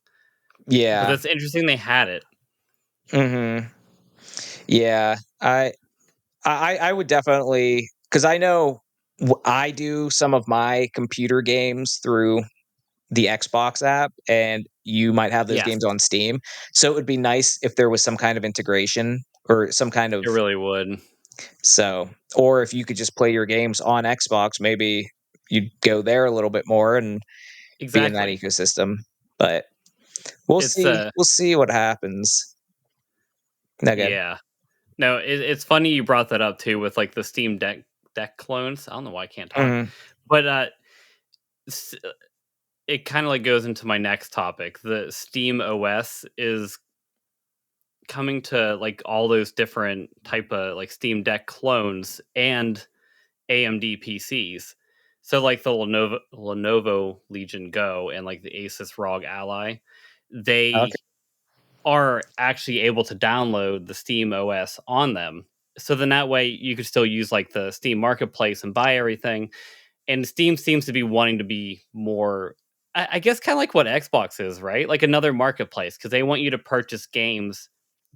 But Yeah. that's interesting they had it. Mhm. Yeah. I would definitely, because I know I do some of my computer games through the Xbox app, and you might have those Yes, games on Steam. So it would be nice if there was some kind of integration or some kind it of really would. so, or if you could just play your games on Xbox, maybe you'd go there a little bit more and be in that Exactly. ecosystem. But we'll It's, see. We'll see what happens. Okay. yeah. No, it's funny you brought that up too with, like, the Steam Deck clones. I don't know why I can't talk. Mhm. But, s it kinda, like, goes into my next topic. The Steam OS is coming to, like, all those different type of, like, Steam Deck clones and AMD PCs. So, like, the Lenovo Legion Go and, like, the Asus ROG Ally, they Okay. are actually able to download the Steam OS on them. So then that way you could still use, like, the Steam Marketplace and buy everything. And Steam seems to be wanting to be more, I guess, kind of like what Xbox is, right? Like another marketplace because they want you to purchase games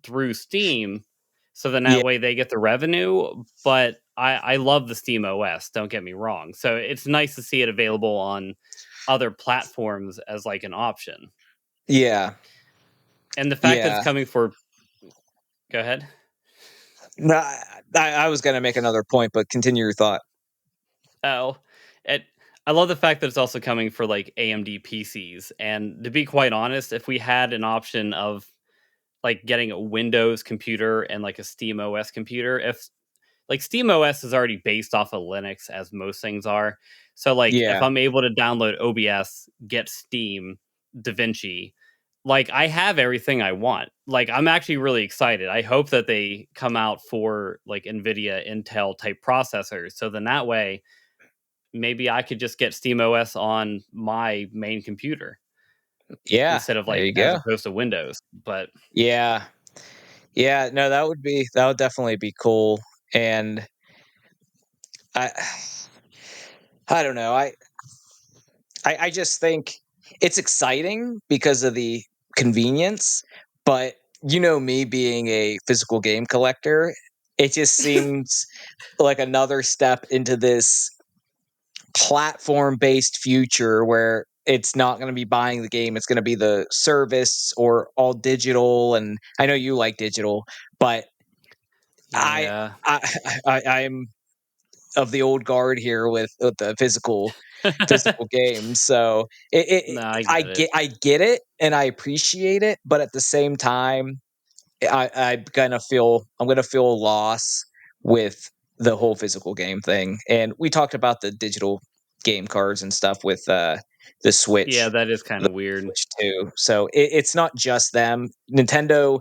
through Steam. So then Yeah. that way they get the revenue. But I love the Steam OS, don't get me wrong. So it's nice to see it available on other platforms as like an option. Yeah. And the fact that it's Yeah. coming for, go ahead. No, I was gonna make another point, but continue your thought. Oh, it, I love the fact that it's also coming for like AMD PCs. And to be quite honest, if we had an option of like getting a Windows computer and like a Steam OS computer, if like Steam OS is already based off of Linux as most things are. So like if Yeah. I'm able to download OBS, get Steam, DaVinci, like I have everything I want. Like I'm actually really excited. I hope that they come out for like Nvidia Intel type processors. So then that way maybe I could just get Steam OS on my main computer Yeah. instead of There like you as go. opposed to Windows. But Yeah. Yeah. No, that would definitely be cool. And I I don't know. I just think it's exciting because of the convenience, but you know me being a physical game collector, it just seems like another step into this platform-based future where it's not going to be buying the game, it's going to be the service or all digital. And I know you like digital, but I yeah. I I'm of the old guard here with the physical games. So No, I get it. I get it and I appreciate it, but at the same time, I'm gonna feel a loss with the whole physical game thing. And we talked about the digital game cards and stuff with the Yeah, Switch, that is kind the of weird. Switch too. So it's not just them. Nintendo,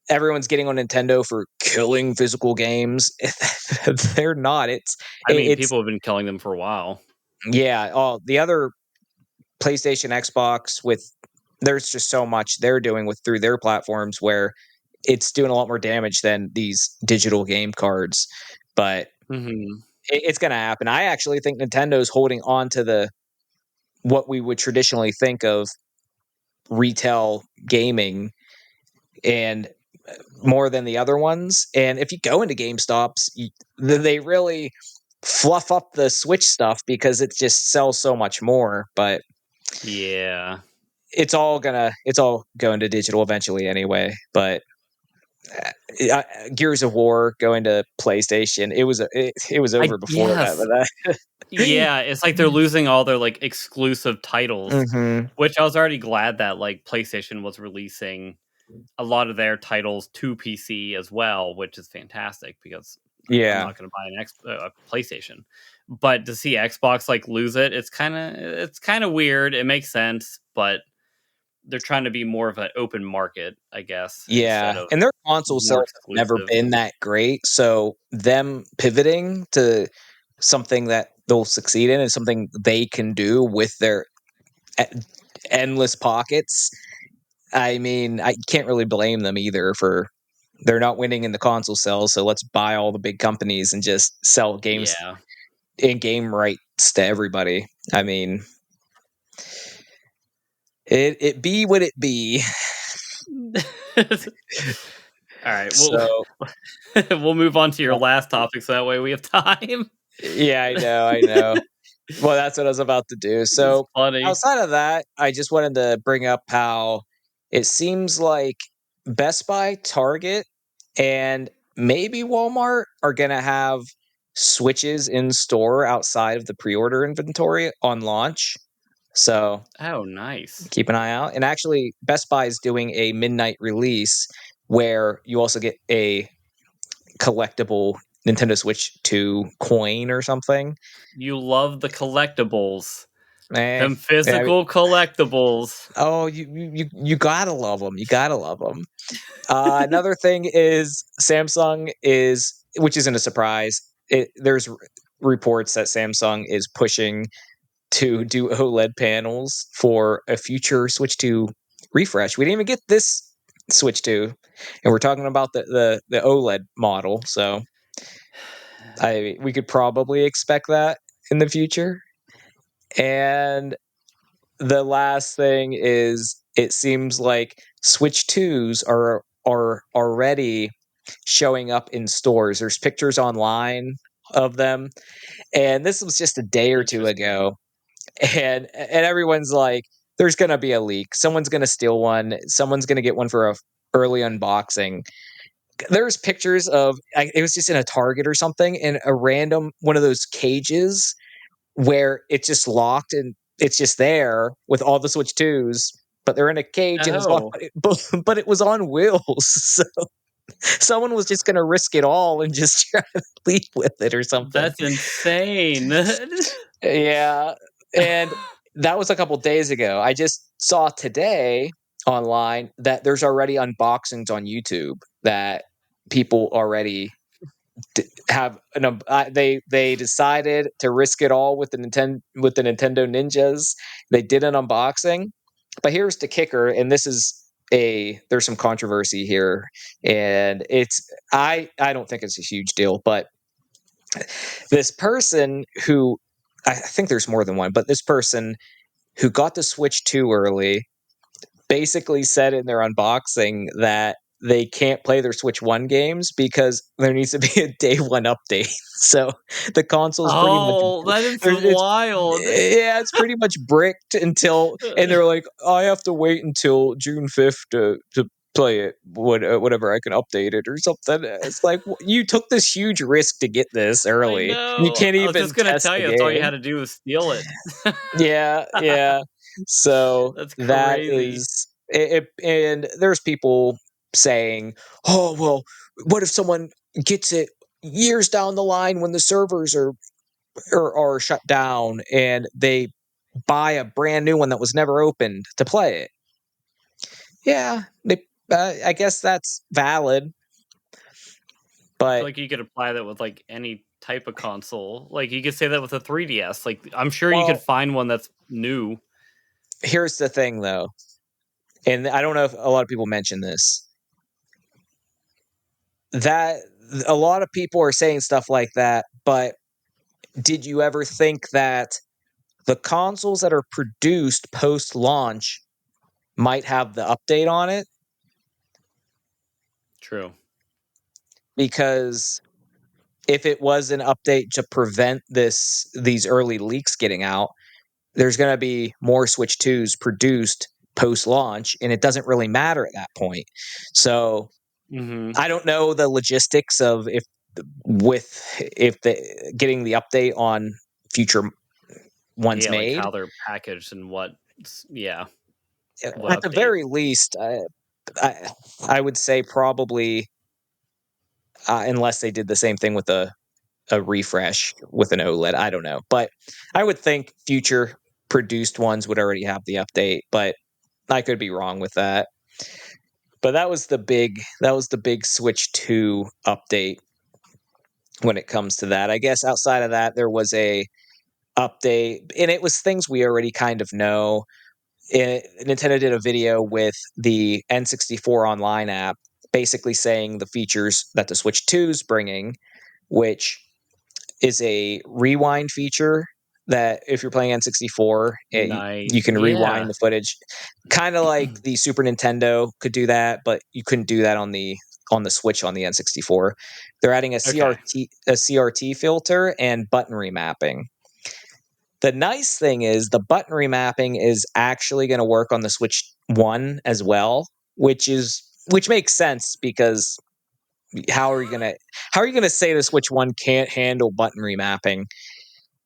everyone's getting on Nintendo for killing physical games. They're not. I mean, It's people have been killing them for a while. yeah. Oh, the other PlayStation, Xbox with there's just so much they're doing with through their platforms where it's doing a lot more damage than these digital game cards. But Mhm. it's going to happen. I actually think Nintendo's holding on to the what we would traditionally think of retail gaming and more than the other ones. And if you go into GameStops, they really fluff up the Switch stuff because it just sells so much more. But Yeah. it's all going to digital eventually anyway. But Gears of War going to PlayStation, it was I over before that. guess. But that. Yeah, it's like they're losing all their, like, exclusive titles, Hmm. which I was already glad that, like, PlayStation was releasing a lot of their titles to PC as well, which is fantastic because I'm Yeah, not gonna buy a PlayStation. But to see Xbox, like, lose it, it's kinda weird. It makes sense, but they're trying to be more of an open market, I guess, instead Yeah, of and their console more sales have never exclusive. been that great, so them pivoting to something that they'll succeed in is something they can do with their e endless pockets. I mean, I can't really blame them either for they're not winning in the console sales, so let's buy all the big companies and just sell games Yeah. and game rights to everybody. I mean, it be what it be. All right, well, So, we'll move on to your uh, last topic so that way we have time. yeah, I know. Well, that's what I was about to do. It's So, funny. outside of that, I just wanted to bring up how it seems like Best Buy, Target, and maybe Walmart are gonna have Switches in store outside of the pre-order inventory on launch. So, Oh, nice. keep an eye out. And actually, Best Buy is doing a midnight release where you also get a collectible Nintendo Switch 2 coin or something. You love the collectibles. Eh, Them yeah, physical collectibles. oh, you gotta love them. You gotta love them. Another thing is Samsung is, which isn't a surprise. There's reports that Samsung is pushing to do OLED panels for a future Switch 2 refresh. We didn't even get this Switch 2, and we're talking about the OLED model. So we could probably expect that in the future. And the last thing is it seems like Switch 2s are already showing up in stores. There's pictures online of them, and this was just a day or two Interesting. ago, and everyone's like, "There's gonna be a leak. Someone's gonna steal one. Someone's gonna get one for a early unboxing." There's pictures of it was just in a Target or something, in a random one of those cages where it's just locked and it's just there with all the Switch 2s, but they're in a cage and it's on, Oh, but it was on wheels. So someone was just gonna risk it all and just try to leave with it or something. that's insane. Yeah, and that was a couple days ago. I just saw today online that there's already unboxings on YouTube that people already have they decided to risk it all with the Nintendo Ninjas. They did an unboxing, but here's the kicker, and this is there's some controversy here, and I don't think it's a huge deal, but this person who I think there's more than one, but this person who got the Switch too early basically said in their unboxing that they can't play their Switch 1 games because there needs to be a day 1 update. So the console's pretty much Oh, that is it's wild. yeah, it's pretty much bricked until, and they're like, "I have to wait until June 5th to play it, whatever, I can update it or something." It's like, you took this huge risk to get this I early. You know. can't I was even just gonna test tell the you that's all you game. had to do was steal it. Yeah, yeah. So That's that crazy. is and there's people saying, "Oh, well, what if someone gets it years down the line when the servers are shut down and they buy a brand new one that was never opened to play it?" Yeah, I guess that's valid, I feel but like you could apply that with, like, any type of console. Like, you could say that with a 3DS. Like, I'm sure you could well, find one that's new. here's the thing though, and I don't know if a lot of people mention this. That a lot of people are saying stuff like that, but did you ever think that the consoles that are produced post-launch might have the update on it? True. Because if it was an update to prevent these early leaks getting out, there's gonna be more Switch 2s produced post-launch, and it doesn't really matter at that point. So, Mhm. I don't know the logistics of with if the getting the update on future ones Yeah, like, made. how they're packaged and what yeah, what At the update. very least, I I would say probably, unless they did the same thing with a refresh with an OLED, I don't know, but I would think future produced ones would already have the update, but I could be wrong with that. But that was the big Switch 2 update when it comes to that. I guess outside of that, there was a update, and it was things we already kind of know. Nintendo did a video with the N64 Online app, basically saying the features that the Switch 2 is bringing, which is a rewind feature that if you're playing N64, you Nice. can rewind Yeah. the footage, kind of like the Super Nintendo could do that, but you couldn't do that on the Switch on the N64. They're adding a Okay. CRT filter and button remapping. The nice thing is the button remapping is actually going to work on the Switch 1 as well, which makes sense because how are you going to say the Switch 1 can't handle button remapping?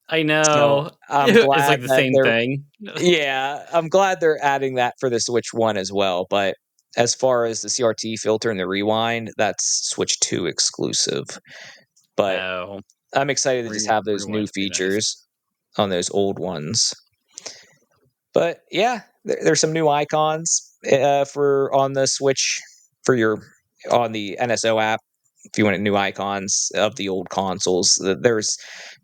I So, know. I'm It's glad like the that same they're thing. yeah, I'm glad they're adding that for the Switch 1 as well, but as far as the CRT filter and the rewind, that's Switch 2 exclusive. But Oh, I'm excited to just have those new rewind would be nice. features on those old ones. But yeah, there's some new icons for on the Switch for your on the NSO app. If you want new icons of the old consoles, there's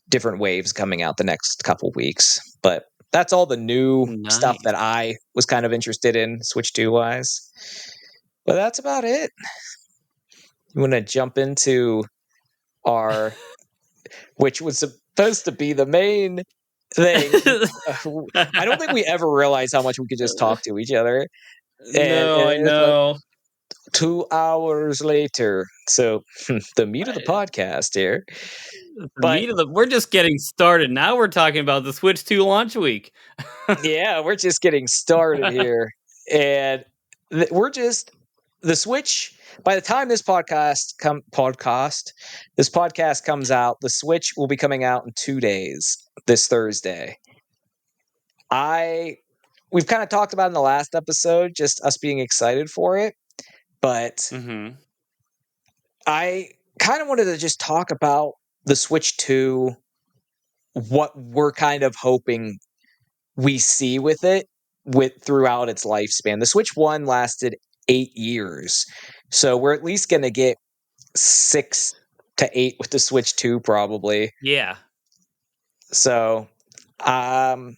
different waves coming out the next couple weeks. But that's all the new stuff Nice. that I was kind of interested in Switch 2 wise. But that's about it. You want to jump into our, which was supposed to be the main thing. I don't think we ever realized how much we could just talk to each other. And No, I it's like know. 2 hours later. So the meat of the I podcast here. the But meat of the we're just getting started. Now we're talking about the Switch 2 launch week. yeah, we're just getting started here. And we're just the Switch. By the time this podcast comes out, the Switch will be coming out in 2 days, this Thursday. We've kind of talked about in the last episode, just us being excited for it, but Mhm. I kind of wanted to just talk about the Switch 2, what we're kind of hoping we see with it with throughout its lifespan. The Switch 1 lasted 8 years. So we're at least going to get 6 to 8 with the Switch 2 probably. Yeah. So, um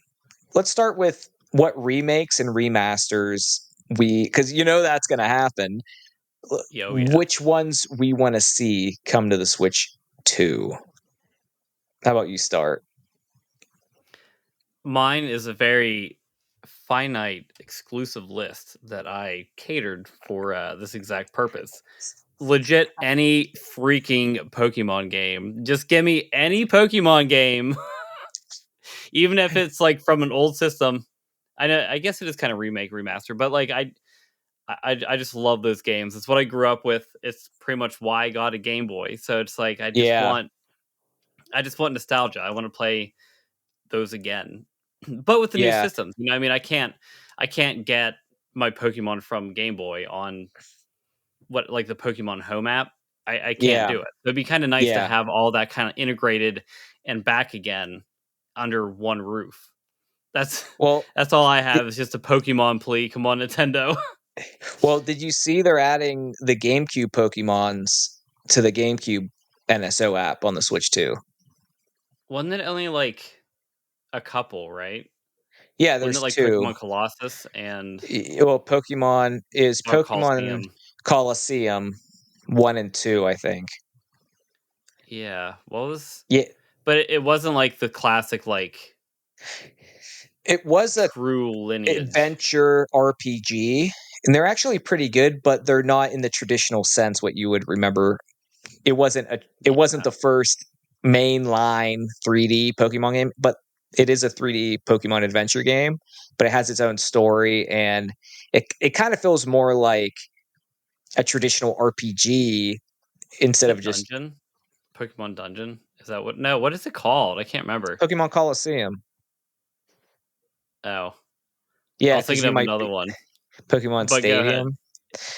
let's start with what remakes and remasters cuz that's going to happen. Oh, yeah. Which ones we want to see come to the Switch 2. How about you start? Mine is a very finite exclusive list that I catered for this exact purpose. Legit any freaking Pokemon game. Just give me any Pokemon game, even if it's like from an old system. I know, I guess it is kind of remake remaster, but like I just love those games. It's what I grew up with. It's pretty much why I got a Game Boy. So it's like Yeah. I just want nostalgia. I want to play those again, but with the new Yeah. systems. You know, I mean, I can't get my Pokemon from Game Boy on what like the Pokemon Home app. I can't Yeah. do it. It'd be kind of nice to Yeah. have all that kind of integrated and back again under one roof. That's Well, that's all I di have is just a Pokemon plea. Come on, Nintendo. did you see they're adding the GameCube Pokemons to the GameCube NSO app on the Switch too? Wasn't it only like a couple, right? Yeah, Wasn't it there's like 2. Pokemon Colossus and Well, Pokemon is or Pokemon Coliseum? Colosseum 1 and 2, I think. Yeah. What was Yeah, but it wasn't like the classic like it was a true lineage. adventure RPG, and they're actually pretty good, but they're not in the traditional sense what you would remember. It wasn't Yeah. the first mainline 3D Pokemon game, but it is a 3D Pokemon adventure game, but it has its own story, and it kind of feels more like a traditional RPG Is instead of it just Dungeon? Pokemon Dungeon? Is that what no, what is it called? I can't remember. Pokemon Colosseum. Oh. I Yeah, was because thinking you of might another be one. Pokemon But go ahead. Stadium.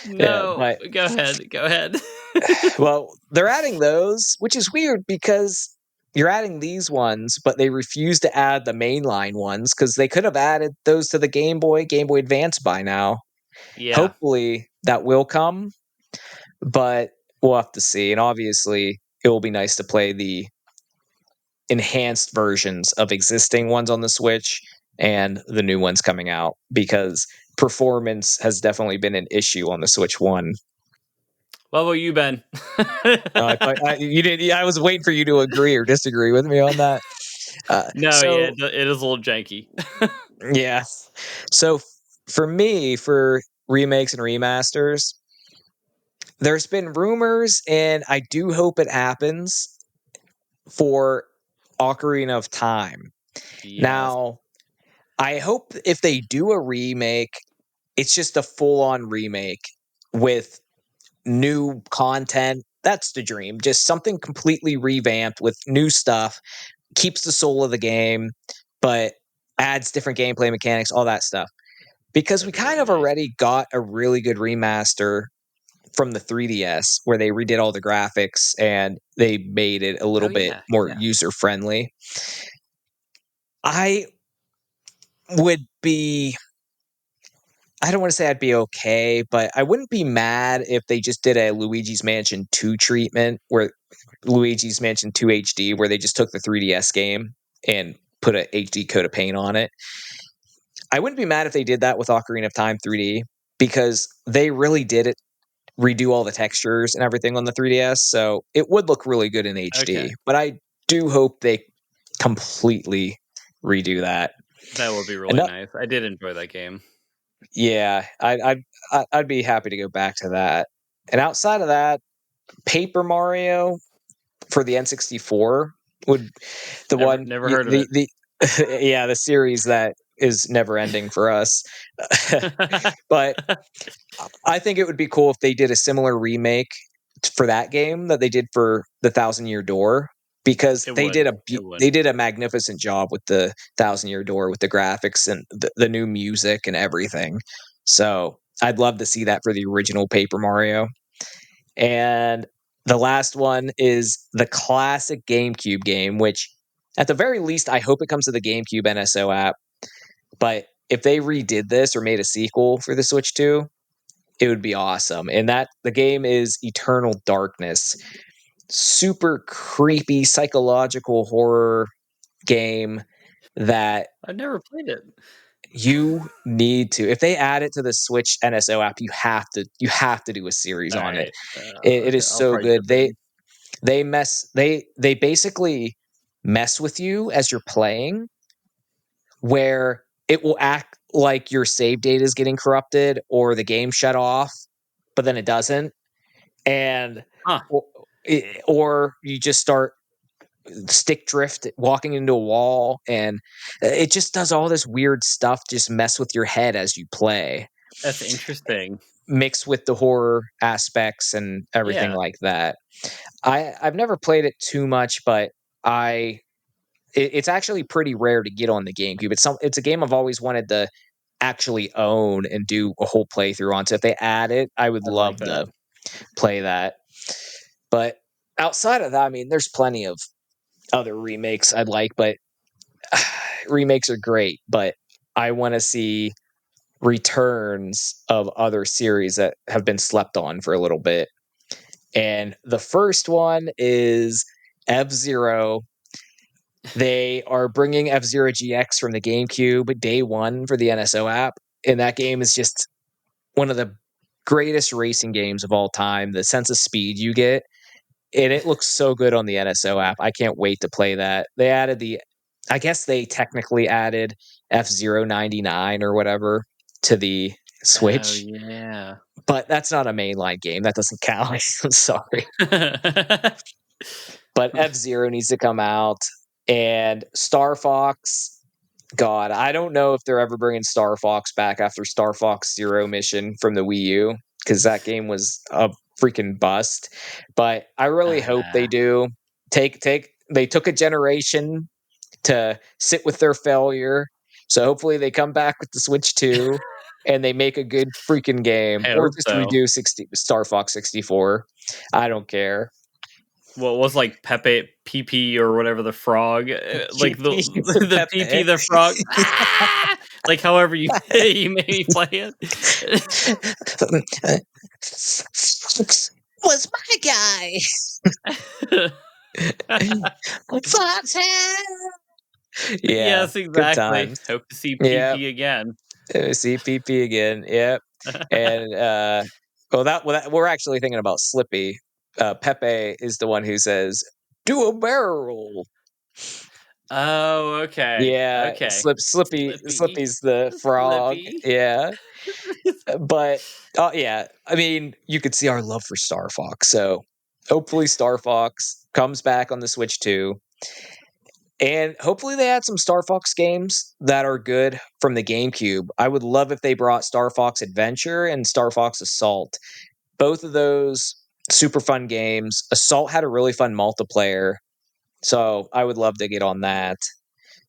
Yeah, No, but go ahead. Go ahead. well, they're adding those, which is weird because you're adding these ones, but they refuse to add the mainline ones because they could have added those to the Game Boy Advance by now. Yeah. Hopefully that will come, but we'll have to see. And obviously, it will be nice to play the enhanced versions of existing ones on the Switch and the new ones coming out because performance has definitely been an issue on the Switch 1. What about you, Ben? You did. Yeah, I was waiting for you to agree or disagree with me on that. No, yeah, So it is a little janky. yeah, so for me, for remakes and remasters, there's been rumors, and I do hope it happens for Ocarina of Time. Yes. Now, I hope if they do a remake, it's just a full-on remake with new content. That's the dream. Just something completely revamped with new stuff, keeps the soul of the game, but adds different gameplay mechanics, all that stuff. Because we That'd be kind really of nice. already got a really good remaster from the 3DS where they redid all the graphics and they made it a Oh, little bit yeah, more yeah. user friendly. I would be I don't want to say I'd be okay, but I wouldn't be mad if they just did a Luigi's Mansion 2 treatment where Luigi's Mansion 2 HD where they just took the 3DS game and put a HD coat of paint on it. I wouldn't be mad if they did that with Ocarina of Time 3D because they really did it redo all the textures and everything on the 3DS, so it would look really good in Okay. HD. But I do hope they completely redo that. That would be And really nice. I did enjoy that game. yeah, I'd be happy to go back to that. And outside of that, Paper Mario for the N64 would the Never one never heard of it. the yeah, the series that is never ending for us. But I think it would be cool if they did a similar remake for that game that they did for the Thousand Year Door because It would. It would. they did a magnificent job with the Thousand Year Door with the graphics and the new music and everything. So I'd love to see that for the original Paper Mario. And the last one is the classic GameCube game, which at the very least, I hope it comes to the GameCube NSO app. But if they redid this or made a sequel for the Switch 2, it would be awesome. And that the game is Eternal Darkness. Super creepy psychological horror game that I've never played it. you need to if they add it to the Switch NSO app, you have to do a series on it. Alright. It Okay, is I'll so probably good. chip in. They basically mess with you as you're playing where it will act like your save data is getting corrupted or the game shut off, but then it doesn't. And Huh. or, or you just start stick drift walking into a wall and it just does all this weird stuff just mess with your head as you play That's interesting. mixed with the horror aspects and everything Yeah. like that. I've never played it too much, but it's actually pretty rare to get on the GameCube. It's a game I've always wanted to actually own and do a whole playthrough on. So if they add it, I would I like love that. to play that. But outside of that, I mean, there's plenty of other remakes I'd like, but remakes are great. But I want to see returns of other series that have been slept on for a little bit. And the first one is F-Zero. They are bringing F-Zero GX from the GameCube day one for the NSO app. And that game is just one of the greatest racing games of all time. The sense of speed you get, and it looks so good on the NSO app. I can't wait to play that. I guess they technically added F-Zero 99 or whatever to the Oh, Switch, yeah. but that's not a mainline game. That doesn't count. I'm sorry. But F-Zero needs to come out. And Star Fox, God, I don't know if they're ever bringing Star Fox back after Star Fox Zero Mission from the Wii U because that game was a freaking bust. But I really hope they Ah, do. They took a generation to sit with their failure. So hopefully they come back with the Switch 2 and they make a good freaking game I or hope just so. redo 60 Star Fox 64. I don't care. what was like Pepe PP or whatever the frog, like the the PP Pepe. the frog. Ah! Like however you you made me play it. Was my guy. Yeah, Yes, good exactly. times. Hope to see Yep. PP again. CPP again. Yep. And we're actually thinking about Slippy. Pepe is the one who says, "Do a barrel roll." Oh, okay, Yeah, okay. Slippy, Slippy's the frog. Slippy. Yeah, but yeah, I mean, you could see our love for Star Fox. So hopefully, Star Fox comes back on the Switch too. And hopefully they add some Star Fox games that are good from the GameCube. I would love if they brought Star Fox Adventure and Star Fox Assault. Both of those super fun games. Assault had a really fun multiplayer, so I would love to get on that.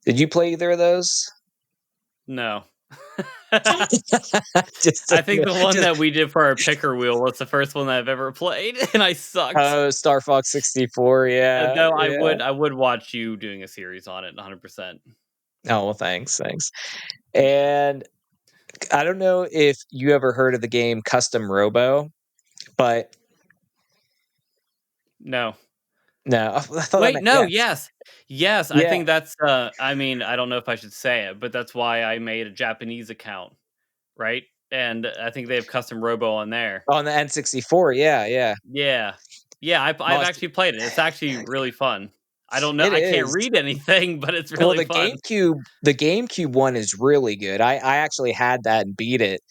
Did you play either of those? No. just, I think the one just that we did for our picker wheel was the first one that I've ever played, and I sucked. Star Fox 64. Yeah, Though yeah. I would watch you doing a series on it 100%. Oh well, thanks. And I don't know if you ever heard of the game Custom Robo, but No. no, I thought that Wait, meant no, yes. yes. Yes, I Yeah, think that's, I mean, I don't know if I should say it, but that's why I made a Japanese account, right? And I think they have custom robo on there. on the N64. Yeah, yeah. Yeah. Yeah, I've Must actually played it. It's actually really fun. I don't know, it I can't is. read anything, but it's Well, really fun. The GameCube one is really good. I actually had that and beat it.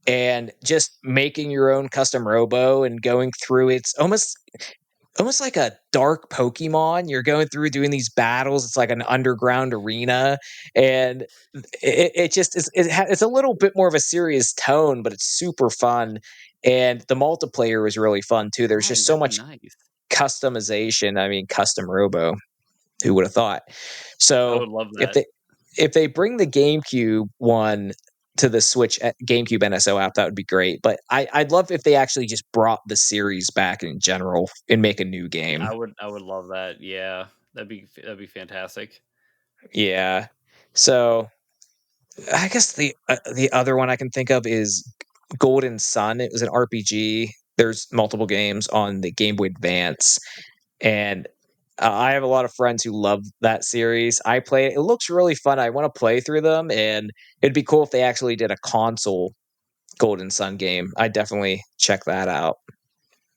And just making your own custom robo and going through it's almost like a dark Pokemon. You're going through doing these battles. It's like an underground arena, and it just is. It's a little bit more of a serious tone, but it's super fun. And the multiplayer was really fun too. There's Dang, just so that's much nice. customization. I mean, custom robo. Who would have thought? I So would love if that. they bring the GameCube one to the Switch GameCube NSO app, that would be great. But I'd love if they actually just brought the series back in general and make a new game. I would love that, yeah. That'd be fantastic. Yeah. So I guess the other one I can think of is Golden Sun. It was an RPG. There's multiple games on the Game Boy Advance, and I have a lot of friends who love that series. I play it. It looks really fun. I want to play through them, and it'd be cool if they actually did a console Golden Sun game. I'd definitely check that out.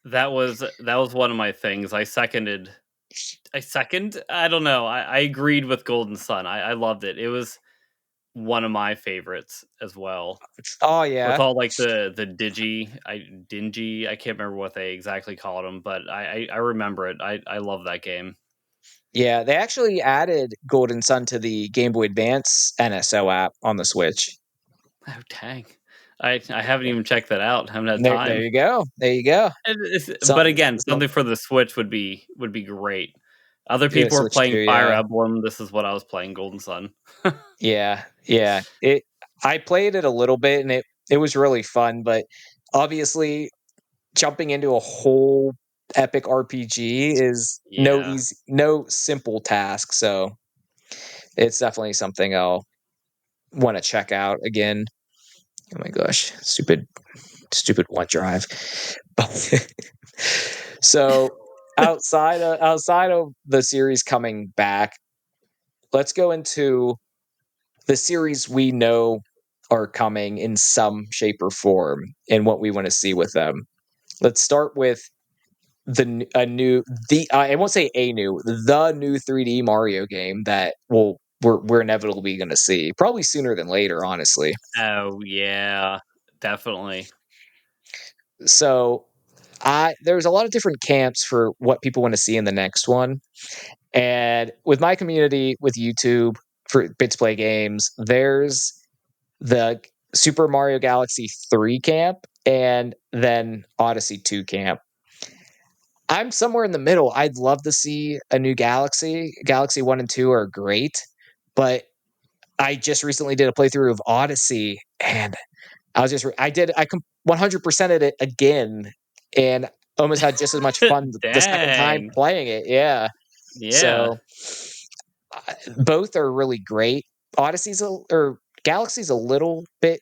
That was one of my things. I don't know. I agreed with Golden Sun. I loved it. It was one of my favorites as well. Oh With yeah, all like the dingy, I can't remember what they exactly called them, but I remember it. I love that game. yeah. They actually added Golden Sun to the Game Boy Advance NSO app on the Switch. Oh dang. I haven't even checked that out. Haven't had There time. you go. There you go. But Something, again, some something for the Switch would be great. Other yeah, people were Switch playing 2, Fire yeah. Emblem. This is what I was playing, Golden Sun. Yeah, yeah. I played it a little bit and it was really fun, but obviously jumping into a whole epic RPG is Yeah. no simple task, so it's definitely something I'll want to check out again. Oh my gosh, stupid OneDrive. But so outside of the series coming back, let's go into the series we know are coming in some shape or form and what we want to see with them. Let's start with I won't say the new 3D Mario game that we're inevitably going to see probably sooner than later, honestly. Oh yeah. Definitely. So I there's a lot of different camps for what people want to see in the next one. And with my community with YouTube for Bits Play Games, there's the Super Mario Galaxy 3 camp and then Odyssey 2 camp. I'm somewhere in the middle. I'd love to see a new Galaxy. Galaxy 1 and 2 are great, but I just recently did a playthrough of Odyssey and I was just I 100%ed it again and almost had just as much fun the second time Dang. playing it. Yeah. Yeah. So both are really great. Or Galaxy's a little bit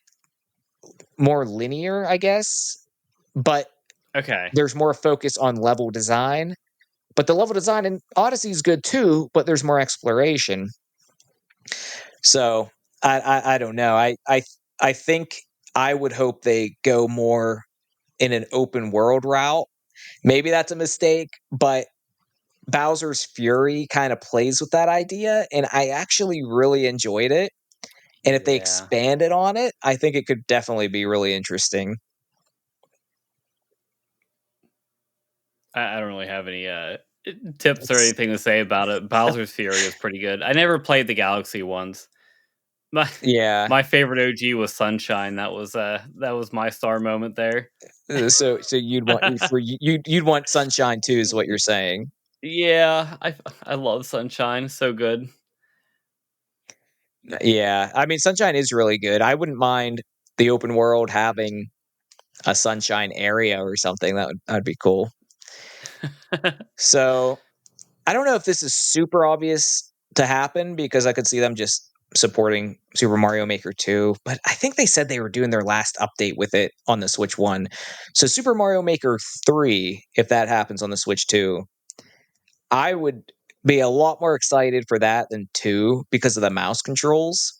more linear, I guess, but Okay. there's more focus on level design. But the level design in Odyssey is good too, but there's more exploration. So I don't know. I think I would hope they go more in an open world route. Maybe that's a mistake, but Bowser's Fury kind of plays with that idea, and I actually really enjoyed it. And if they Yeah. expanded on it, I think it could definitely be really interesting. I don't really have any tips or It's anything to say about it. Bowser's Fury is pretty good. I never played the Galaxy ones. My yeah. my favorite OG was Sunshine. That was my star moment there. So you'd want Sunshine too, is what you're saying. Yeah, I love Sunshine. So good. Yeah, I mean, Sunshine is really good. I wouldn't mind the open world having a Sunshine area or something. That'd be cool. So I don't know if this is super obvious to happen because I could see them just supporting Super Mario Maker 2, but I think they said they were doing their last update with it on the Switch 1. So Super Mario Maker 3, if that happens on the Switch 2, I would be a lot more excited for that than 2 because of the mouse controls.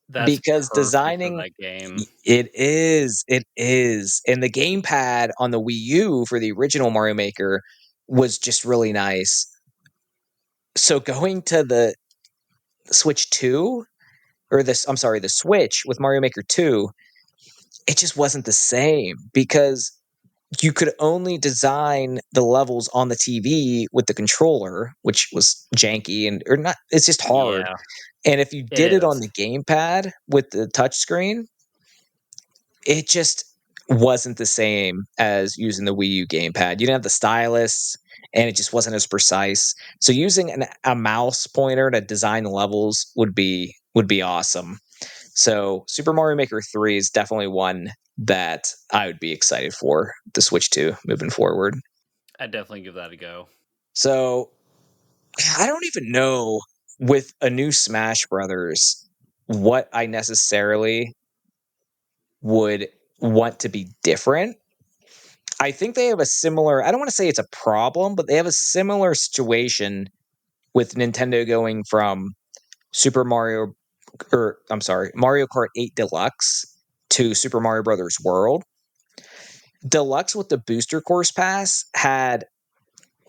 That's Because perfect for designing that game. it is, and the gamepad on the Wii U for the original Mario Maker was just really nice. So going to the Switch 2 or this I'm sorry, the Switch with Mario Maker 2, it just wasn't the same because you could only design the levels on the TV with the controller, which was janky and or not it's just hard. Yeah, And if you it did it on is. the gamepad with the touchscreen, it just wasn't the same as using the Wii U gamepad. You didn't have the stylus, and it just wasn't as precise. So using a mouse pointer to design the levels would be awesome. So Super Mario Maker 3 is definitely one that I would be excited for the Switch 2 moving forward. I'd definitely give that a go. So I don't even know with a new Smash Brothers what I necessarily would want to be different. I think they have a similar I don't wanna say it's a problem, but they have a similar situation with Nintendo going from Super Mario or I'm sorry, Mario Kart 8 Deluxe to Super Mario Brothers World. Deluxe with the Booster Course Pass had,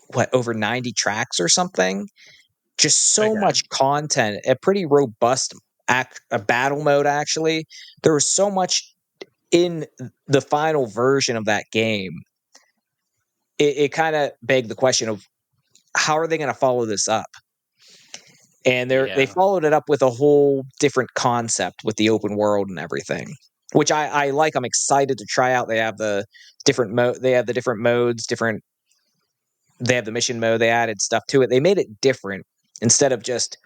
what, over 90 tracks or something? Just so Okay. much content, a pretty robust a battle mode, actually. There was so much in the final version of that game. It kinda begged the question of how are they gonna follow this up? And they Yeah. followed it up with a whole different concept with the open world and everything, which I like. I'm excited to try out. They have the they have the different modes, different they have the mission mode, they added stuff to it. They made it different instead of just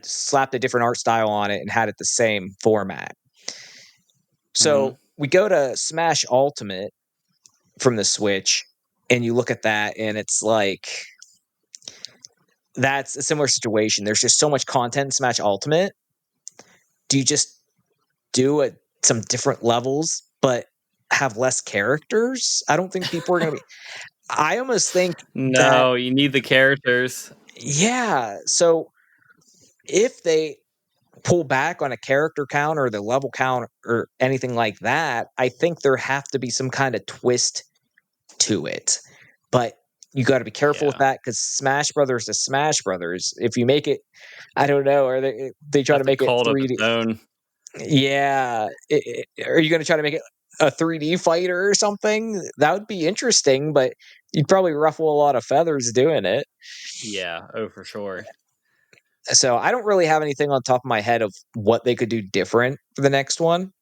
slapped a different art style on it and had it the same format. Mhm. So we go to Smash Ultimate from the Switch, and you look at that, and it's like that's a similar situation. There's just so much content in Smash Ultimate. Do you just do some different levels, but have less characters? I don't think people are gonna be. I almost think that No, you need the characters. yeah. So if they pull back on a character count or the level count or anything like that, I think there have to be some kind of twist to it. But you got to be careful with Yeah. that because Smash Brothers is Smash Brothers. If you make it, I don't know, are they try to That's a make it cult of 3D? its own. Yeah, are you going to try to make it a 3D fighter or something? That would be interesting, but you'd probably ruffle a lot of feathers doing it. Yeah. Oh, for sure. So I don't really have anything on top of my head of what they could do different for the next one,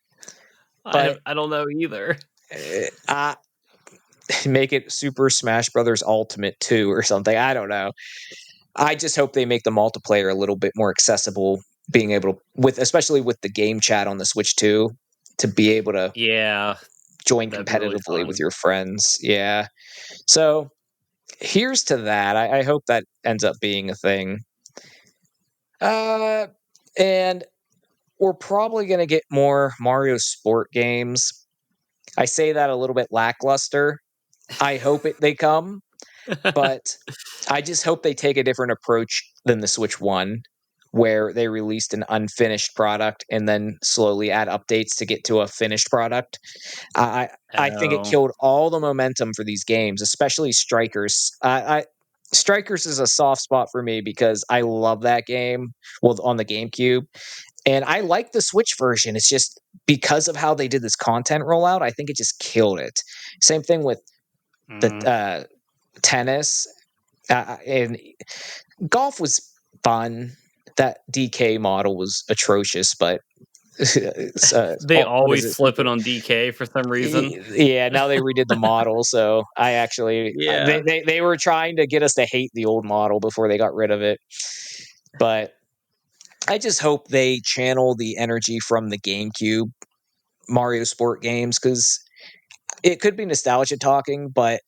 but I don't know either. uh, make it Super Smash Brothers Ultimate 2 or something. I don't know. I just hope they make the multiplayer a little bit more accessible, being able to with especially with the game chat on the Switch 2 to be able to Yeah. join That'd be really competitively with fun. your friends. Yeah. So here's to that. I hope that ends up being a thing. Uh, and we're probably gonna get more Mario Sport games. I say that a little bit lackluster. I hope they come, but I just hope they take a different approach than the Switch 1, where they released an unfinished product and then slowly add updates to get to a finished product. I think it Oh. killed all the momentum for these games, especially Strikers. Strikers is a soft spot for me because I love that game. Well, on the GameCube, and I like the Switch version. It's just because of how they did this content rollout, I think it just killed it. Same thing with the Mm. tennis, and golf was fun. That DK model was atrocious, but They what is always it? flip it on DK for some reason. Yeah, now they redid the model, so I actually Yeah. they were trying to get us to hate the old model before they got rid of it. But I just hope they channel the energy from the GameCube Mario Sport games because it could be nostalgia talking, but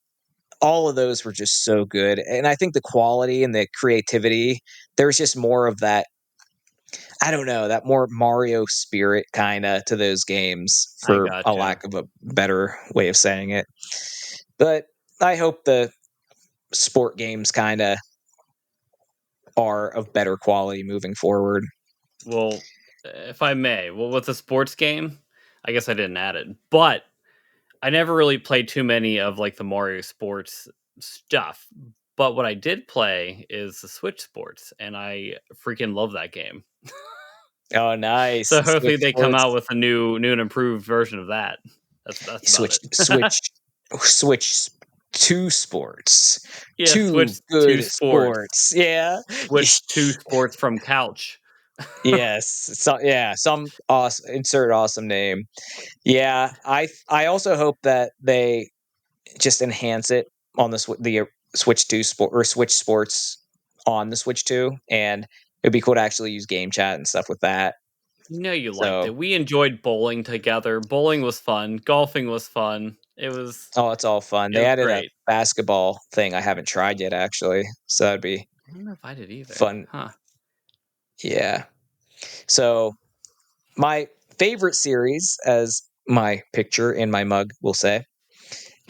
all of those were just so good. And I think the quality and the creativity, there's just more of that, I don't know, that more Mario spirit kind of to those games, I for a gotcha. lack of a better way of saying it. But I hope the sport games kind of are of better quality moving forward. Well, if I may, well, with the sports game, I guess I didn't add it, but I never really played too many of like the Mario Sports stuff. But what I did play is the Switch Sports, and I freaking love that game. Oh, nice. So hopefully Switch they come out sports. with a new and improved version of that. That's about Switch it. switch switch to sports. Yeah, Two Switch good to sports. sports. Yeah. Switch to sports from couch. Yes. So yeah, some awesome insert awesome name. Yeah, I also hope that they just enhance it on the Switch 2 sport or Switch Sports on the Switch 2, and it'd be cool to actually use game chat and stuff with that. You know you liked So, it. We enjoyed bowling together. Bowling was fun. Golfing was fun. oh, it's all fun. It They was added a great. basketball thing I haven't tried yet actually, so that'd be I don't know if I did either. fun. Huh. Yeah. So, my favorite series, as my picture in my mug will say,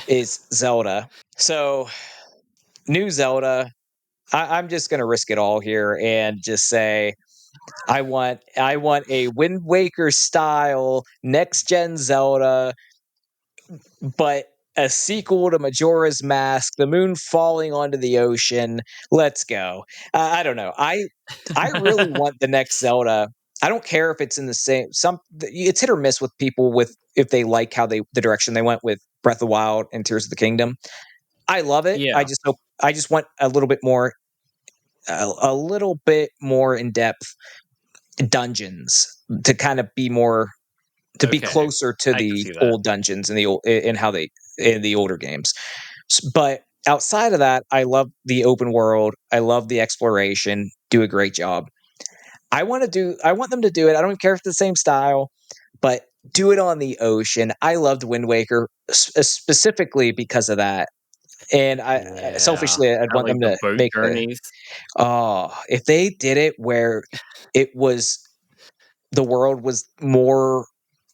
is Zelda. So, new Zelda, I'm just gonna risk it all here and just say I want a Wind Waker style next gen Zelda, but a sequel to Majora's Mask, the moon falling onto the ocean. Let's go. I don't know. I really want the next Zelda. I don't care if it's in the same it's hit or miss with people with if they like how the direction they went with Breath of the Wild and Tears of the Kingdom. I love it. Yeah. I just want a little bit more in depth dungeons to kind of be more to be Okay. closer to I can the see that. old dungeons in the old in how they in the older games. But outside of that, I love the open world. I love the exploration. Do a great job. I want them to do it. I don't care if it's the same style, but do it on the ocean. I loved Wind Waker specifically because of that. And Yeah. selfishly, I'd I want like them the to boat make the journeys. oh, if they did it where it was the world was more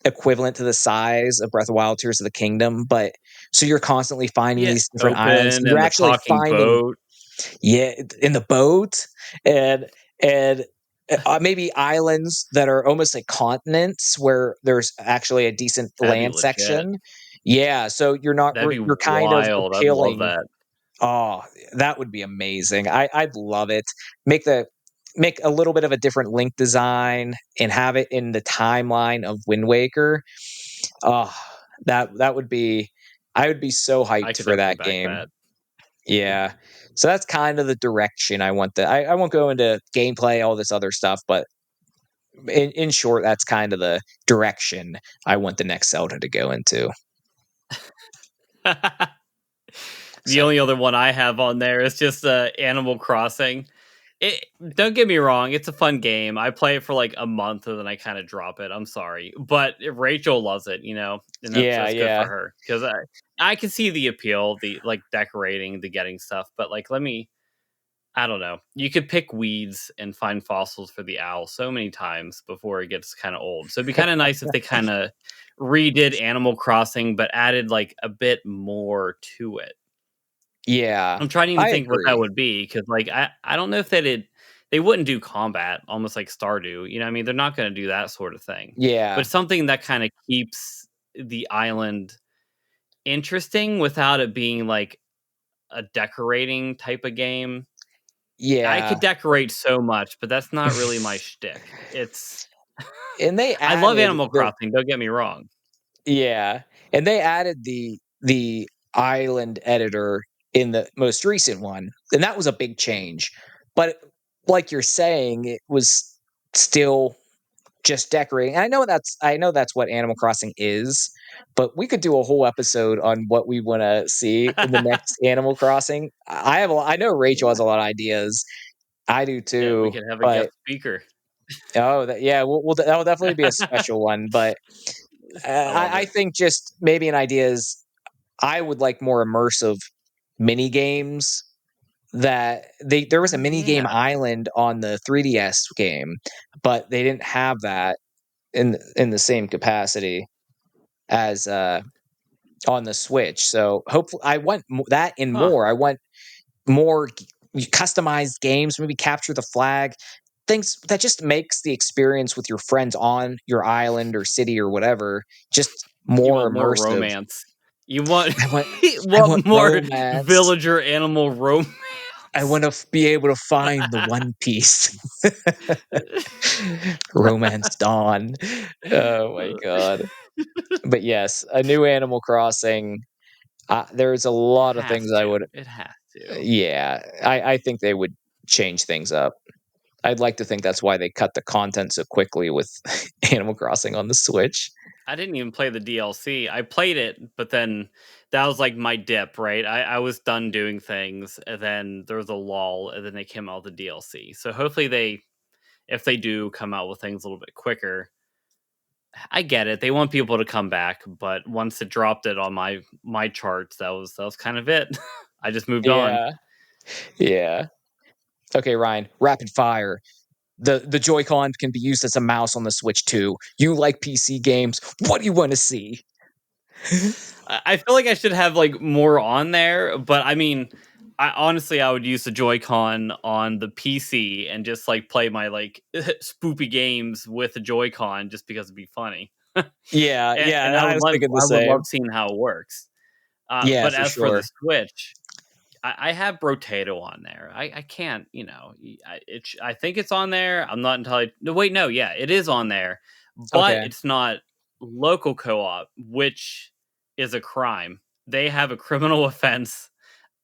equivalent to the size of Breath of the Wild, Tears of the Kingdom, but so you're constantly finding Yeah. these different islands, Open and you're and the actually talking finding boat. yeah, in the boat and and maybe islands that are almost like continents where there's actually a decent That'd be land legit. section. Yeah, so That'd be you're kind of wild. I'd love appealing. that. Oh, that would be amazing. I'd love it. Make the make a little bit of a different link design and have it in the timeline of Wind Waker. Oh, that would be I would be so I hyped could for definitely that back game. that. Yeah. So that's kind of the direction I want I won't go into gameplay, all this other stuff, but in short, that's kind of the direction I want the next Zelda to go into. The So only other one I have on there is just Animal Crossing. It don't get me wrong, it's a fun game. I play it for, like, a month and then I kinda drop it, I'm sorry. But Rachel loves it, and Yeah, that's good for yeah, her 'cause I can see the appeal, the, like, decorating, the getting stuff, but, like, I don't know. You could pick weeds and find fossils for the owl so many times before it gets kinda old. So it'd be kinda nice if they kinda redid Animal Crossing, but added, like, a bit more to it. yeah. I'm trying to even I think what that agree. would be because, like, I don't know if they wouldn't do combat almost like Stardew, you know what I mean? They're not gonna do that sort of thing, Yeah, but something that kinda keeps the island interesting without it being, like, a decorating type of game. I yeah. could decorate so much, but that's not really my shtick. It's And they I love added Animal the Crossing, don't get me wrong. yeah, and they added the island editor in the most recent one, and that was a big change. But like you're saying, it was still just decorating. And I know that's what Animal Crossing is, but we could do a whole episode on what we want to see in the next Animal Crossing. I know Rachel has a lot of ideas. I do Yeah, we too, could have a but guest speaker. oh, yeah, that'll definitely be a special one. But I love I it. think just maybe an idea is I would like more immersive mini games that there was a Oh, mini game yeah. island on the 3DS game, but they didn't have that in the same capacity as on the Switch. So hopefully I want that and Huh. more. I want more customized games, maybe capture the flag, things that just makes the experience with your friends on your island or city or whatever just You more want more immersive. romance. You want I want you I want want more romance. villager animal romance. I want to be able to find the One Piece. Romance Dawn. Oh my god. But yes, a new Animal Crossing. There's a lot of Has things I to. would. It has to. Yeah, I think they would change things up. I'd like to think that's why they cut the content so quickly with Animal Crossing on the Switch. I didn't even play the DLC. I played it, but then that was like my dip, right? I was done doing things, and then there was a lull, and then they came out with the DLC. So hopefully if they do come out with things a little bit quicker, I get it. They want people to come back, but once it dropped it on my charts, that was kind of it. I just moved on. Yeah, yeah. Okay, Ryan, rapid fire. The Joy-Con can be used as a mouse on the Switch too. You like PC games. What do you wanna see? I feel like I should have like more on there, but I mean, I would use the Joy-Con on the PC and just like play my like spoopy games with the Joy-Con just because it'd be funny. Yeah, And yeah, I was thinking the I would love same. seeing how it works. Yeah, But for as for the sure. Switch, I have Brotato on there. I can't, I think it's on there. I'm not entirely. No, wait, no, yeah, it is on there, but Okay. it's not local co-op, which is a crime. They have a criminal offense,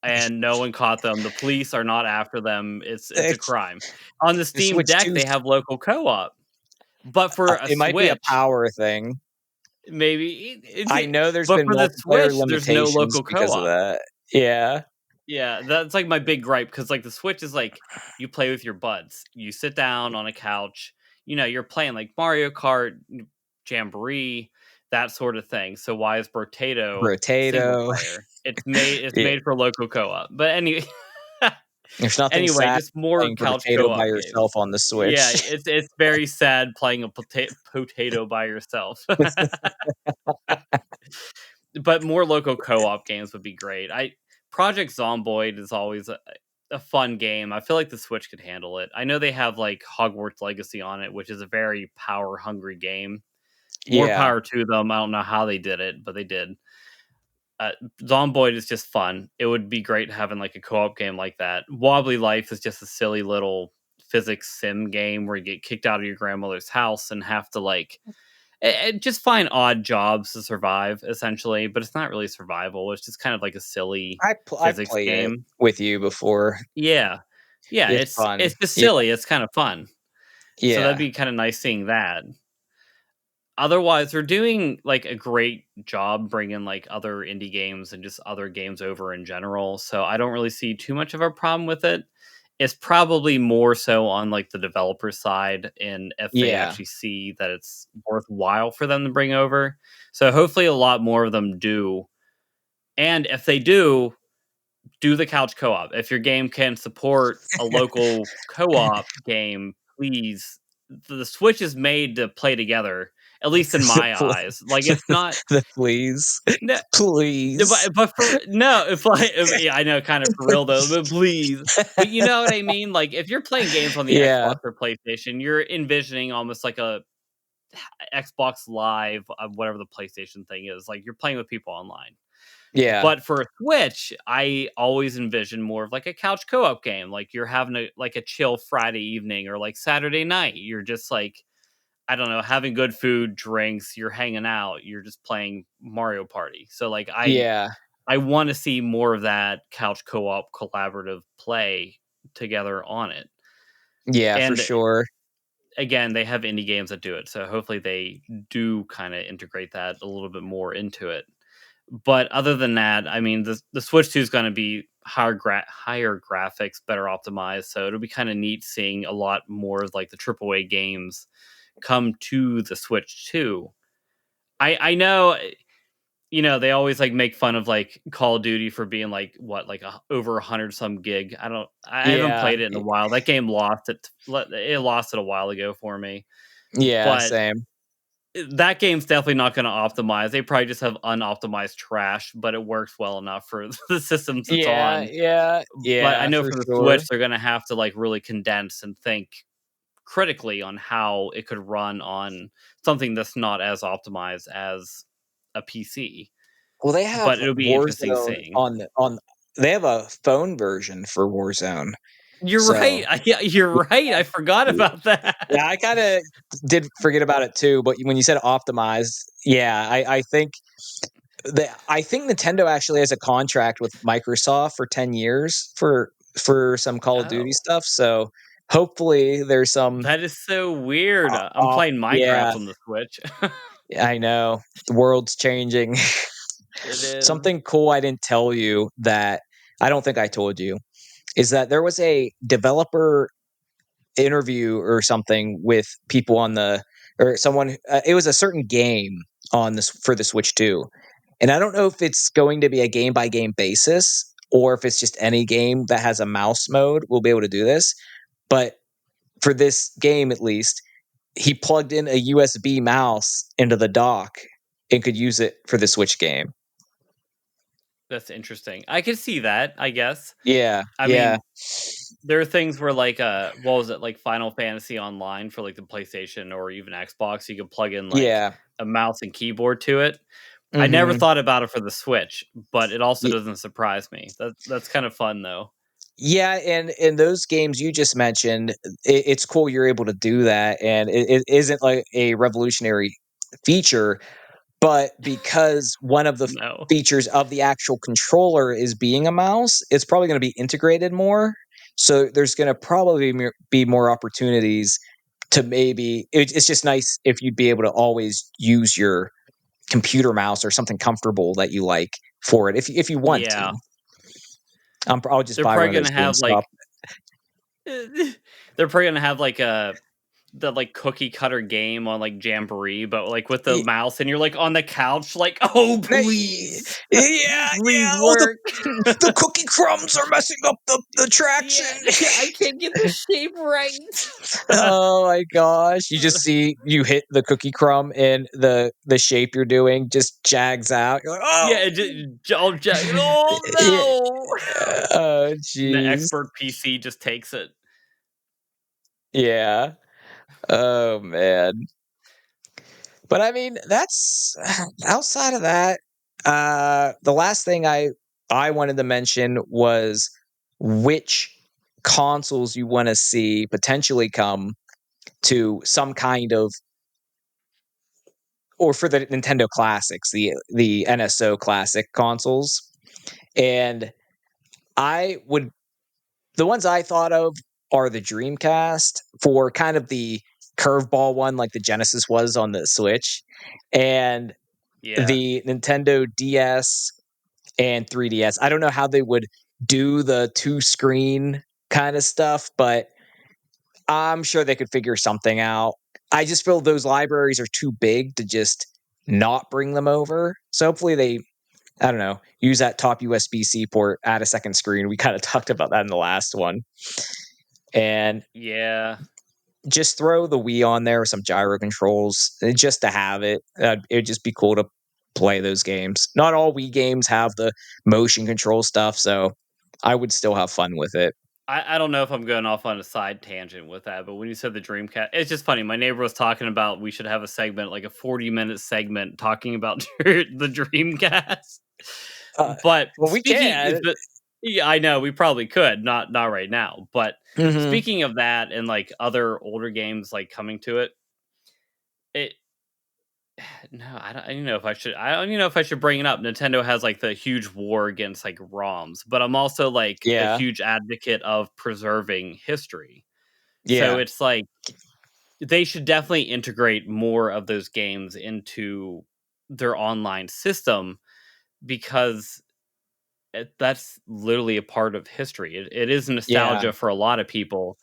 and no one caught them. The police are not after them. It's a It's crime. On the the Steam Switch Deck, 2 they have local co-op, but for a it might be a Switch, power thing. maybe I know there's but been for the multiplayer Switch, there's no limitations local because of co-op. that. Yeah. Yeah, that's like my big gripe because like the Switch is like you play with your buds. You sit down on a couch, you're playing like Mario Kart, Jamboree, that sort of thing. So why is Brotato single Brotato. player? It's Yeah. made for local co-op. But There's nothing anyway, sad just more playing couch Brotato by co-op yourself games. on the Yeah, Switch. it's very sad playing a potato by yourself. But more local co-op games would be great. I Project Zomboid is always a fun game. I feel like the Switch could handle it. I know they have like Hogwarts Legacy on it, which is a very power hungry game. More Yeah. power to them. I don't know how they did it, but they did. Uh, Zomboid is just fun. It would be great having like a co-op game like that. Wobbly Life is just a silly little physics sim game where you get kicked out of your grandmother's house and have to like just find odd jobs to survive, essentially, but it's not really survival. It's just kind of like a silly I've physics played it game. with you before. Yeah. Yeah, It's it's fun. just Yeah. silly. It's kind of fun. So that'd Yeah. be kind of nice seeing that. Otherwise, they're doing like a great job bringing like other indie games and just other games over in general. So I don't really see too much of a problem with it. it's probably more so on like the developer side, and if they Yeah. actually see that it's worthwhile for them to bring over. So hopefully a lot more of them do. And if they do the couch co-op. If your game can support a local co-op game, please. The Switch is made to play together, at least in The my pl eyes. Like it's not the please. no, Please. but for no, if like yeah, I know, kind of for real though, but please. But you know what I mean? Like if you're playing games on the Yeah. Xbox or PlayStation, you're envisioning almost like a Xbox Live, whatever the PlayStation thing is. Like you're playing with people online. Yeah. But for a Switch, I always envision more of like a couch co-op game. Like you're having a chill Friday evening or like Saturday night. You're just like, I don't know, having good food, drinks, you're hanging out, you're just playing Mario Party. So like Yeah. I want to see more of that couch co-op collaborative play together on it. Yeah, for And sure. again, they have indie games that do it. So hopefully they do kind of integrate that a little bit more into it. But other than that, I mean, the Switch 2 is going to be higher graphics, better optimized. So it'll be kind of neat seeing a lot more of like the AAA games come to the Switch 2. I know, they always like make fun of like Call of Duty for being like what, like over 100 some gig. I haven't Yeah. played it in a while. That game it lost it a while ago for me. Yeah, But same. that game's definitely not gonna optimize. They probably just have unoptimized trash, but it works well enough for the systems it's Yeah, on. yeah, But I yeah, know for for the sure. Switch, they're gonna have to, like, really condense and think critically on how it could run on something that's not as optimized as a PC. Well, they have But it'll be interesting Warzone seeing. on they have a phone version for Warzone. You're So, right. Yeah, you're right. I forgot yeah. about that. Yeah, I kinda did forget about it too, but when you said optimized, yeah, I think Nintendo actually has a contract with Microsoft for 10 years for some Call of Duty Oh, stuff, so hopefully there's some that is so weird. I'm off playing yeah, Minecraft on the Switch. I know. The world's changing. It is. Something cool I didn't tell you that I don't think I told you is that there was a developer interview or something with people on the or someone it was a certain game on this for the Switch 2. And I don't know if it's going to be a game by game basis or if it's just any game that has a mouse mode will be able to do this. But for this game at least, he plugged in a USB mouse into the dock and could use it for the Switch game. That's interesting. I could see that, I guess. Yeah, I yeah, mean, there are things where like what was it, like Final Fantasy Online for like the PlayStation or even Xbox, you could plug in like yeah. a mouse and keyboard to it. I never Mhm. thought about it for the Switch, but it also doesn't surprise me. That's kind of fun though. Yeah, and in those games you just mentioned, it's cool you're able to do that, and it isn't like a revolutionary feature, but because one of the No. features of the actual controller is being a mouse, it's probably gonna be integrated more. So there's gonna probably be more opportunities to maybe it's just nice if you'd be able to always use your computer mouse or something comfortable that you like for it if you want to. Yeah. I'll just They're buy one probably of going those to have GameStop. like they're probably going to have like the like cookie cutter game on like Jamboree, but like with the mouse, and you're like on the couch, like, oh Yeah, please, yeah. please Oh, work. the cookie crumbs are messing up the traction. Yeah, I can't get the shape right. Oh my gosh! You just see you hit the cookie crumb and the shape you're doing just jags out. You're like, Yeah, oh, oh yeah. no. Oh, And the jeez. expert PC just takes it. Yeah. Oh man. But I mean, that's outside of that. The last thing I wanted to mention was which consoles you want to see potentially come to some kind of or for the Nintendo Classics, the NSO Classic consoles. And I would the ones I thought of are the Dreamcast for kind of the curveball one like the Genesis was on the Switch, and Yeah. the Nintendo DS and 3DS. I don't know how they would do the two screen kind of stuff, but I'm sure they could figure something out. I just feel those libraries are too big to just not bring them over. So hopefully they, I don't know, use that top USB-C port, add a second screen. We kind of talked about that in the last one. And Yeah. just throw the Wii on there with some gyro controls just to have it. It'd just be cool to play those games. Not all Wii games have the motion control stuff, so I would still have fun with it. I don't know if I'm going off on a side tangent with that, but when you said the Dreamcast, it's just funny. My neighbor was talking about we should have a segment, like a 40-minute segment, talking about the Dreamcast. Uh, But well, we speaking, can. but yeah, I know we probably could, not right now. But Mhm. speaking of that, and like other older games like coming to it, it no, I don't know if I should. I don't even know if I should bring it up. Nintendo has like the huge war against like ROMs, but I'm also like a Yeah, huge advocate of preserving history. So yeah, it's like they should definitely integrate more of those games into their online system because that's literally a part of history. It is yeah. nostalgia for a lot of people,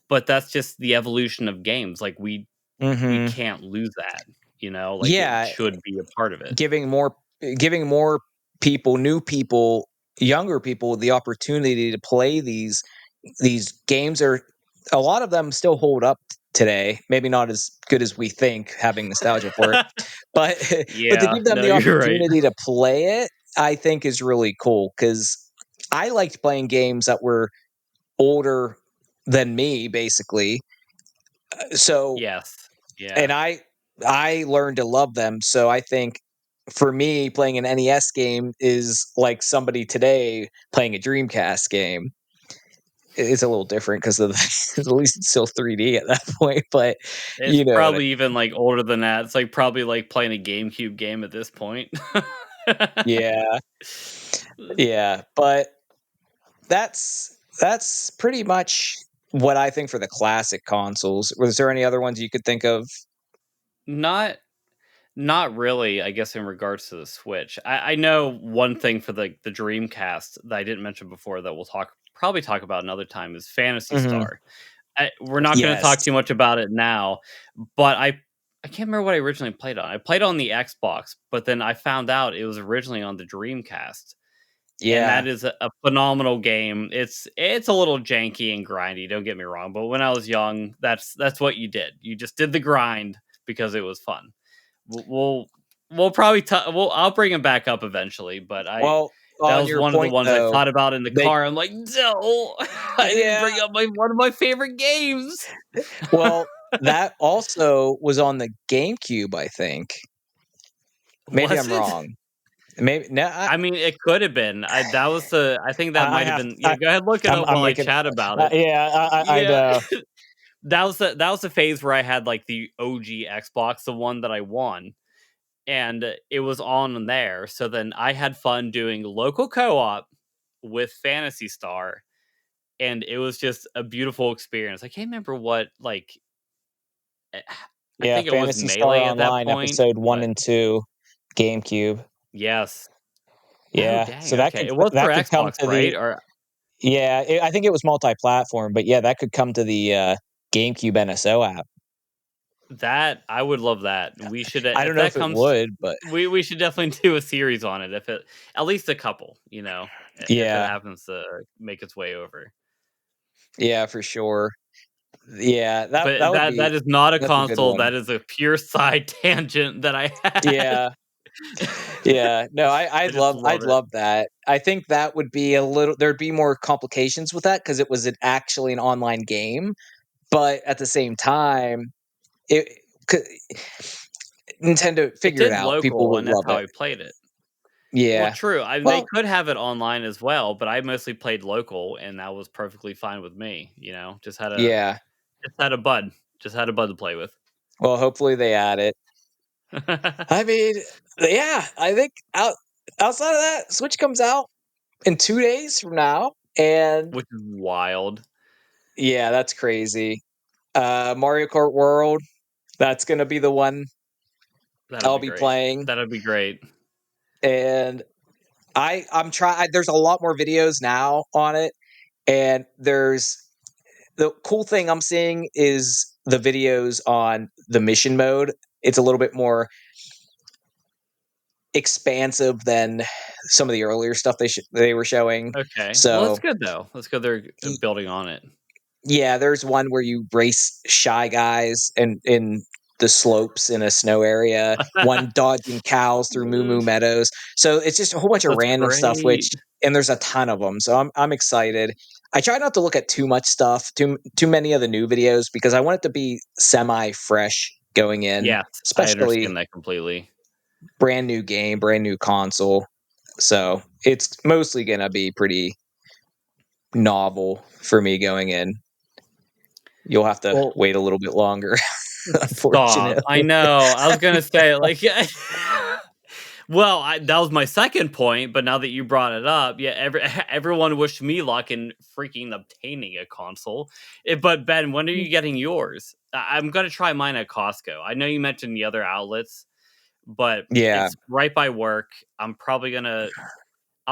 but that's just the evolution of games. Like we Mhm. can't lose that. Like it Yeah, should be a part of it. giving more giving more people, new people, younger people the opportunity to play these games are a lot of them still hold up today. Maybe not as good as we think, having nostalgia for it, but but to Yeah, give them no, the you're right. opportunity to play it, I think is really cool because I liked playing games that were older than me, basically. So Yes. Yeah. and I learned to love them. So I think for me, playing an NES game is like somebody today playing a Dreamcast game. It's a little different because of at least it's still 3D at that point, but It's you know what I probably even, like, older than that. It's, like, probably like playing a GameCube game at this point. yeah, yeah, but that's pretty much what I think for the classic consoles. Was there any other ones you could think of? Not not really, I guess, in regards to the Switch. I know one thing for the Dreamcast that I didn't mention before that we'll probably talk about another time is Phantasy Mhm. Star. We're not gonna Yes. talk too much about it now, but I can't remember what I originally played on. I played on the Xbox, but then I found out it was originally on the Dreamcast. And that Yeah. is a phenomenal game. It's a little janky and grindy, don't get me wrong, but when I was young, that's what you did. You just did the grind because it was fun. We'll we'll, we'll probably I'll bring him back up eventually, but I Well, that on was your one of the point ones I though, thought about in the they car. I'm like, no, I didn't yeah, bring up my one of my favorite games. well, that also was on the GameCube, I think. Maybe Was I'm it? wrong. Maybe no, I mean, it could have been. I think that I might have have been. Yeah, go ahead, look it up I'm while I looking chat about it. yeah, I Yeah. know. That was the phase where I had like the OG Xbox, the one that I won, and it was on there. So then I had fun doing local co-op with Fantasy Star, and it was just a beautiful experience. I can't remember what like eh, I Yeah, think it was Phantasy Star Melee at that Online point, episode 1 but and 2, GameCube. yes. Oh Yeah, dang, so okay. It was for that could come Xbox, to right? the Or yeah, I think it was multi-platform, but yeah, that could come to the, GameCube NSO app. that I would love that. We should I don't if know that if it comes would, but we should definitely do a series on it if it at least a couple, if it yeah, happens to make its way over. yeah, for sure. Yeah, that But would that be is not a that's a good console, one. that is a pure side tangent that I had. Yeah, yeah. No, I just love I'd it. love that. I think that would be a little there'd be more complications with that because it was actually an online game, but at the same time, it c Nintendo It figure it did out, people local, would and that's love how it. I played it. Well, Yeah. true, they Well, could have it online as well, but I mostly played local, and that was perfectly fine with me, yeah. just had a bud just had a bud to play with. Well, hopefully they add it. I mean, yeah, I think outside of that, Switch comes out in 2 days from now, and Which is wild. yeah, that's crazy. Mario Kart World, that's gonna be the one That'll I'll be be great. playing, That'll be great. and I'm trying. There's a lot more videos now on it, And the cool thing I'm seeing is the videos on the mission mode. It's a little bit more expansive than some of the earlier stuff they were showing. Okay. Well, that's So good though. That's good they're y- building on it. yeah, there's one where you race shy guys and in the slopes in a snow area, one dodging cows through Moo Moo Meadows. So it's just a whole bunch of That's random stuff, great. and there's a ton of them. So I'm excited. I try not to look at too much stuff, too many of the new videos because I want it to be semi fresh going in, Yes, I especially understand that completely. brand new game, brand new console. So it's mostly gonna be pretty novel for me going in. You'll have to Well, wait a little bit longer, stop. I unfortunately. know. I was gonna say like, well, that was my second point, but now that you brought it up, yeah, everyone wished me luck in freaking obtaining a console. But Ben, when are you getting yours? I'm gonna try mine at Costco. I know you mentioned the other outlets, but Yeah, it's right by work. I'll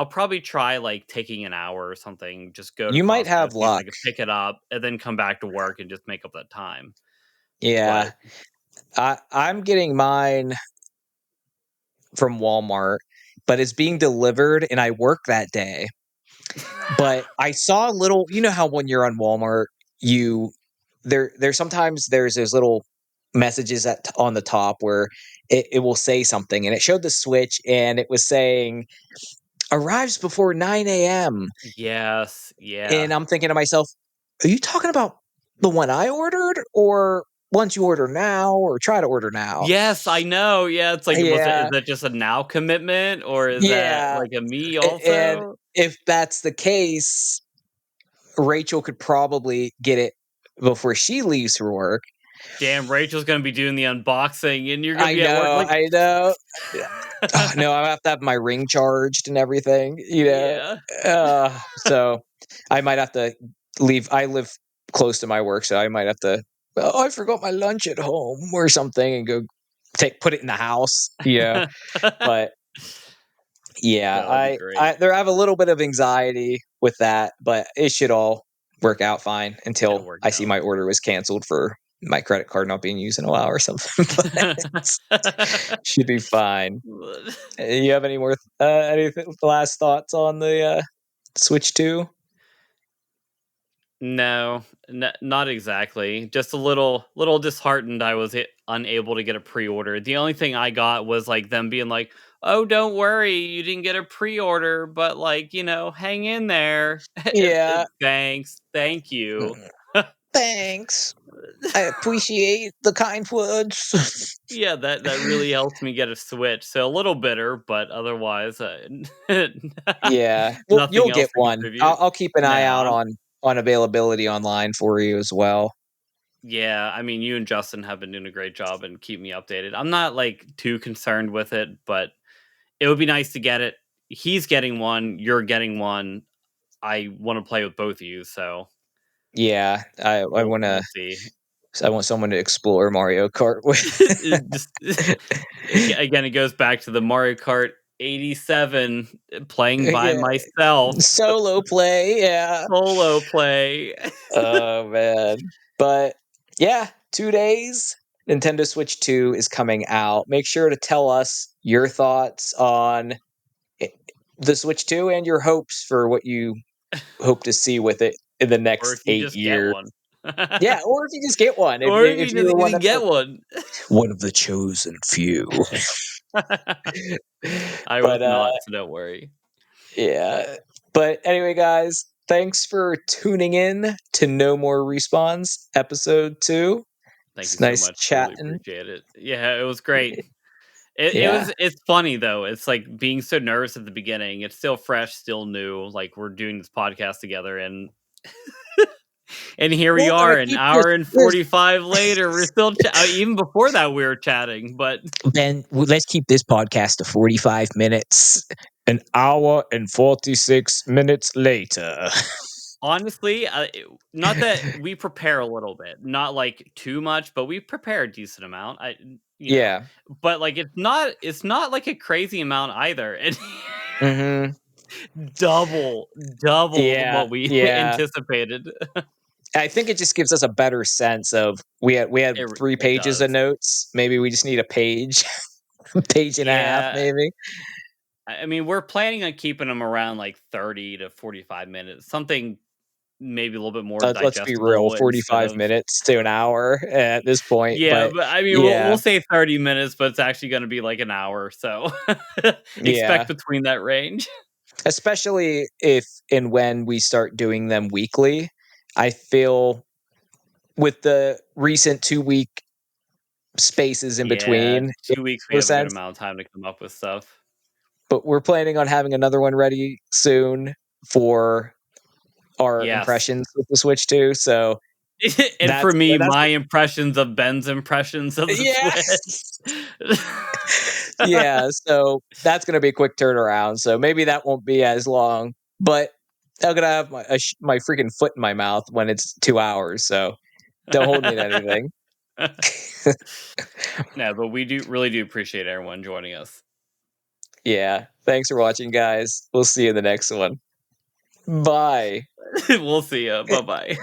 probably try like taking an hour or something. Just go to you might Costco, have see if I luck. can pick it up, and then come back to work and just make up that time. But Yeah, I'm getting mine from Walmart, but it's being delivered, and I work that day. But I saw a little, you know how when you're on Walmart, you there sometimes there's those little messages on the top where it will say something, and it showed the Switch, and it was saying arrives before 9 a.m. yes, yeah. And I'm thinking to myself, are you talking about the one I ordered or once you order now or try to order now? Yes, I know. Yeah, it's like, is Yeah. that just a now commitment or is that Yeah. like a me And also? if that's the case, Rachel could probably get it before she leaves for work. Damn, Rachel's gonna be doing the unboxing and you're gonna I be at work know, like I know. Yeah. No, I have to have my ring charged and everything, you know? yeah. So I might have to leave. I live close to my work, so I might have to, "Oh, I forgot my lunch at home," or something and go put it in the house, you know? But, yeah, No, that'd be great. I have a little bit of anxiety with that, but it should all work out fine It'll until work I see out. my order was canceled for my credit card not being used in a while or something, but should be fine. You have any more anything last thoughts on the, Switch 2? No, not exactly. Just a little disheartened I was unable to get a pre-order. The only thing I got was like them being like, "Oh, don't worry, you didn't get a pre-order, but like, hang in there." Yeah. Thanks. Thank you. Mm. Thanks. I appreciate the kind words. Yeah, that really helped me get a Switch. So a little bitter, but otherwise Yeah. Well, nothing you'll else get to one. contribute. I'll keep an eye out Nah. on availability online for you as well. Yeah, I mean, you and Justin have been doing a great job and keep me updated. I'm not like too concerned with it, but it would be nice to get it. He's getting one, you're getting one. I want to play with both of you, so Yeah. we'll see. I want someone to explore Mario Kart with. It just again, it goes back to the Mario Kart 87 playing by Yeah. myself, Solo play, yeah. solo play. Oh, man. But, yeah, 2 days, Nintendo Switch 2 is coming out. Make sure to tell us your thoughts on I the Switch 2 and your hopes for what you hope to see with it in the Or next if you 8 just get years. one. Yeah, or if you just get one, Or if if you you're just one even of get the one. one of the chosen few. I was But, not, so don't worry. yeah. But anyway, guys, thanks for tuning in to No More Respawns episode 2. Thank you It's so nice much. I really chatting. appreciate it. Yeah, it was great. Yeah. It's funny though. It's like being so nervous at the beginning. It's still fresh, still new. Like we're doing this podcast together and here we We're are gonna an keep hour and this 45 later. We're still even before that we were chatting, but Ben, let's keep this podcast to 45 minutes. An hour and 46 minutes later. honestly, not that we prepare a little bit, not like too much, but we prepare a decent amount. Yeah. But like it's not like a crazy amount either. And Mhm. double Yeah, what we yeah. anticipated. I think it just gives us a better sense of we had three It pages of does. notes. Maybe we just need a page, page and a half, Yeah, maybe. I mean, we're planning on keeping them around like 30 to 45 minutes, something maybe a little bit more Let's be real, digestible instead 45 of minutes to an hour at this point. yeah, But but I mean, we'll yeah, say 30 minutes, but it's actually gonna be like an hour, so yeah. expect between that range. Especially if and when we start doing them weekly, I feel with the recent 2 week spaces in Yeah, between, it 2 weeks, we makes have a good sense. amount of time to come up with stuff. But we're planning on having another one ready soon for our Yes. impressions with the Switch too. So And for me, that's my impressions of Ben's impressions of the yeah. Switch. Yeah, so that's gonna be a quick turnaround, so maybe that won't be as long, but I'm gonna have my freaking foot in my mouth when it's 2 hours, so don't hold me to anything. No, but we do appreciate everyone joining us. Yeah, thanks for watching, guys. We'll see you in the next one. Bye. We'll see ya. Bye-bye.